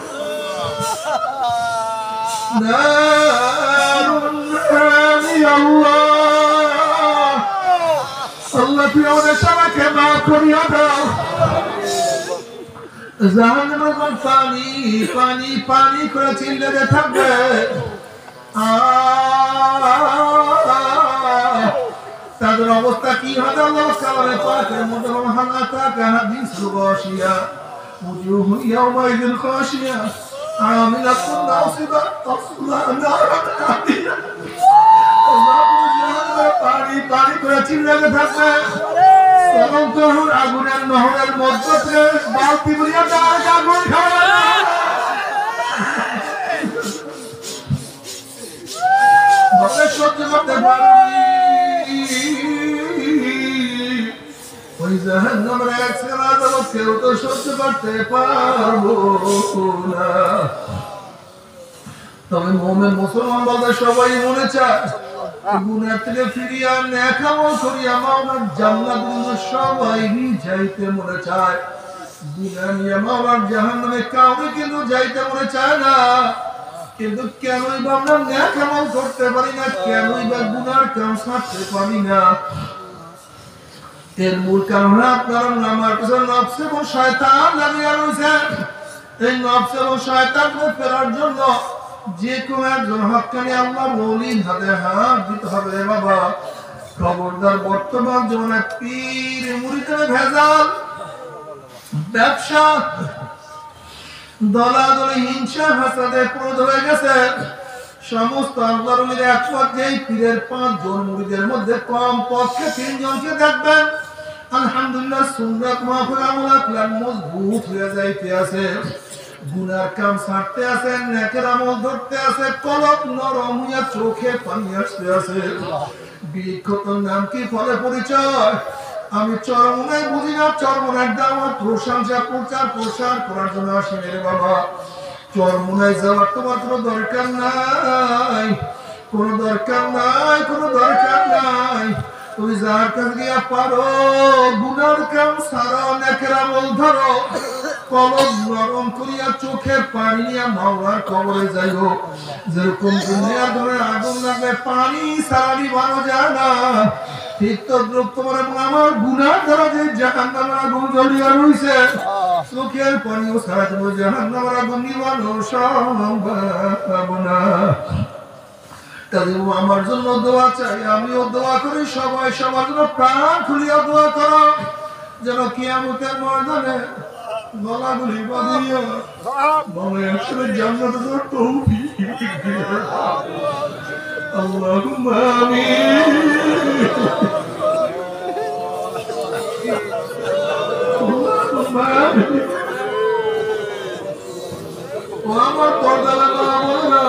নারুন হামিয়া। আল্লাহ তুই আমাদের সবাইকে মাফ করিয়া দাও। জাহান্নামের পানি পানি পানি করে চিল্লাতে থাকবে। তাদের অবস্থা কি হবে? আল্লাহ কালামে পাকের মধ্যে হানাতা কাহাদিস গাশিয়া উজুহু ইয়াওমাইযিন খাশিয়া আমিলাতুন নাসিবা তাসলা নারান হামিয়া। পানি পানি করে চিল্লাতে থাকবে। আগুনের নহরের মধ্যে বালতি বুড়িয়া আগুন খাওয়া সহ্য করতে পারি। ওই জাহান্নামের এক সেকেন্ড কেউ তো সহ্য করতে পারবো না। তবে মোমেন মুসলমান বলতে সবাই মনে চায় গুনাহ থেকে ফিরিয়া নেক আমল করিয়া মাওলার জান্নাত সবাই যাইতে মনে চায়। গুনাহ নিয়ে মাওলার জাহান্নামে কাউকে কিন্তু যাইতে মনে চায় না। কিন্তু কেনই বা আমরা নেক আমল করতে পারি না? কেনই বা গুনার কাম ছাড়তে পারি না? এর মূল কারণ আপনার আমার পিছনে নফস এবং শয়তান লাগিয়ে রয়েছে। এই নফস এবং শয়তানকে ফেরার জন্য যে কোনো একজন হক্কানি আল্লাহর ওলির হাতে হাত দিতে হবে। বাবা খবরদার, বর্তমান জীবনে পীর মুরিদের ভেজাল, ব্যবসা, দলাদলি, হিংসা, হাসাদে প্রদ হয়ে গেছে। সমস্ত আল্লাহর ওলির এক পর্যায়ে পীরের 5 জন মুরিদের মধ্যে কম পক্ষে 3 জনকে দেখবেন আলহামদুলিল্লাহ সুন্নাত মাহফিল আমল মজবুত হয়ে যাইতে আছে, গুনার কাম ছাড়তে আছে, নেকের আমল ধরতে আছে, কলব নরম হইয়া চোখে পানি আসতে আছে। বিক্ষতর নাম কি, ফলে পরিচয়? আমি চরমনায় বুঝি না, চরমনার দাওয়াত প্রশংসা প্রচার প্রসার করার জন্য আসি রে বাবা। চরমনায় যাওয়ার তোমার কোনো দরকার নাই, কোনো দরকার নাই, কোনো দরকার নাই। তুমি যার কাছে গিয়া পারো গুনার কাম সারা, নেকের আমল ধরো, কলব নরম করিয়া চোখে পানি নিয়ে মাওলার কবরে যাইও। যেরকম দুনিয়া ধরে আগুন লাগলে পানি সারা নিভানো যায় না, ঠিক তদ্রুপ তোমার এবং আমার গুনাহ দ্বারা যে জাহান্নামের আগুন জ্বলিয়া রইছে, চোখের পানিও ছাড়া দেব জাহান্নামের আগুন নিবানো সম্ভব না। তাদেরও আমার জন্য দোয়া চাই, আমিও দোয়া করি, সবাই সবার জন্য প্রাণ খুলিয়া দোয়া করো, যেন কিয়ামতের ময়দানে গলাগুলি বাঁধিয়া মনের সাথে জান্নাতের তৌফিক দিও। আল্লাহুম্মা আমিন। আল্লাহুম্মা আমিন। ও আমার পর্দা লাগা বলো,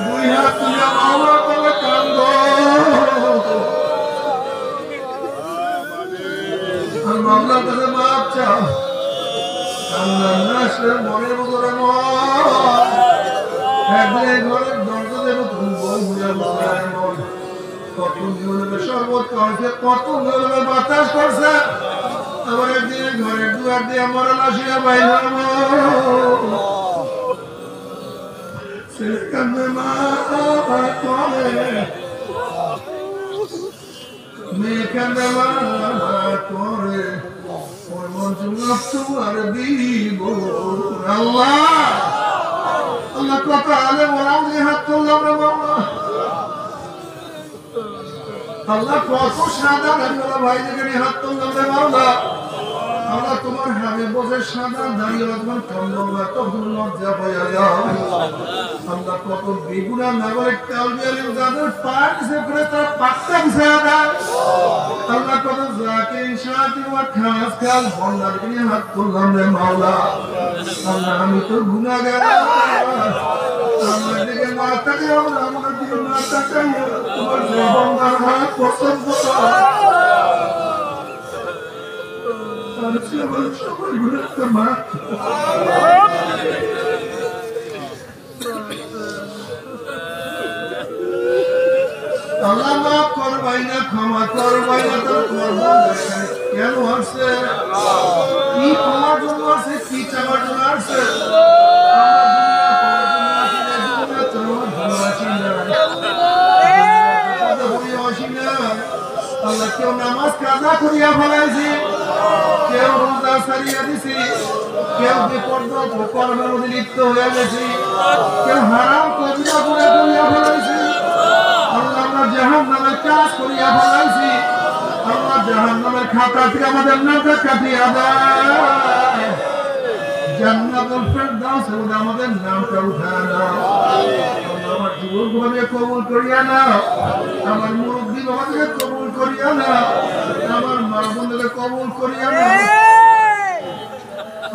দুই হাত তুলিয়া মাওলার তলে কান্দো। আর মাওলার কাছে মাপ চাও। আল্লাহ নাসের মনের ভিতরে মন, একদিন ঘরের দরজা দেব তুমি বল বুঝা বসায় মন। কত নিয়মে শরবত করছে, কত নিয়মে বাতাস করছে, আবার একদিন ঘরের দুয়ার দিয়ে আমার লাশিয়া বাইর হইব। শেষ কান্দে মা করে, মেয়ে কান্দে মা করে, ওই মঞ্চ তোমার দিব। আল্লাহ আল্লাহ কত আলে বলাম যে হাত তুললাম রে বাবা। আল্লাহ কত সাদা দাঁড়িয়ে ভাই থেকে হাত তুললাম রে বাবা। আল্লাহ তোমার হাতে বসে সাদা দাঁড়িয়ে তোমার কন্যা কত লজ্জা পাইয়া যাও। আল্লাহ কত বেগুনা নাগরিক কাল দিয়ে যাদের পাক সে করে তার পাকটা বিছায়া দেয়। আল্লাহ কত যাকে ইনশাআল্লাহ তোমার খাস খাল বন্দার কিনে হাত তুললাম রে মাওলা। আল্লাহ আমি তো গুনাহগার, আমার দিকে না তাকিয়ে আমার দিকে না তাকিয়ে তোমার বন্দার হাত পছন্দ করো। সবাই গুনাহকে মাফ আল্লাহ মাফ করবাই না, ক্ষমা করবাই না। তোমার কেন আসছে, কি ক্ষমার জন্য আসছে, কি চাওয়ার জন্য আসছে? আল্লাহ কেউ নামাজ কাজা করিয়া ফেলাইছি, কেউ রোজা ছাড়িয়া দিছি, কেউ বেপরদা কর্মের মধ্যে লিপ্ত হয়ে গেছি, কেউ হারাম কবিরা করে করিয়া ফেলাইছি। আল্লাহ আমরা জাহান্নামের কাজ করিয়া ফেলাইছি। আল্লাহ জাহান্নামের খাতা থেকে আমাদের নামটা কাটিয়া দেয়। জান্নাতুল ফেরদাউস আমাদের নামটা উঠায় দাও। আমার যুবক ভাবে কবুল করিয়া নাও, আমার মুরব্বী বাবাকে কবুল করিয়া নাও, আমার মা বোনদের কবুল করিয়া নাও।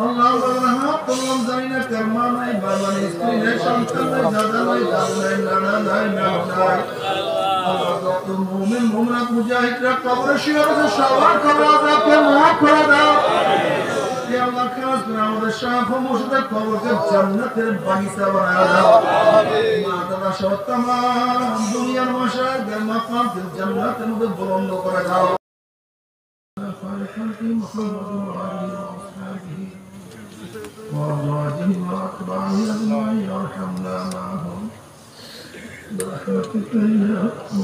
আল্লাহ আল্লাহ তোমার জানি না কর্মা নাই, বাবা নাই, স্ত্রী নাই, সন্তান নাই, দাদা নাই, দাদু নাই, নানা নাই, নাম নাই। আল্লাহ যত মুমিন মুমিনাত মুজাহিদরা কবরে শুয়ে আছে সবার কবর আযাবকে মাফ করে দাও। হে আল্লাহ খাস করে আমাদের শাহ মুর্শিদের কবরকে জান্নাতের বাগিচা বানায় দাও। মা দাদা সহ তামাম দুনিয়ার মাশায়েখদের মাকামকে জান্নাতের মধ্যে বুলন্দ করে দাও। وأزواجهم وأتباعهم أجمعين وارحمنا معهم برحمتك يا أرحم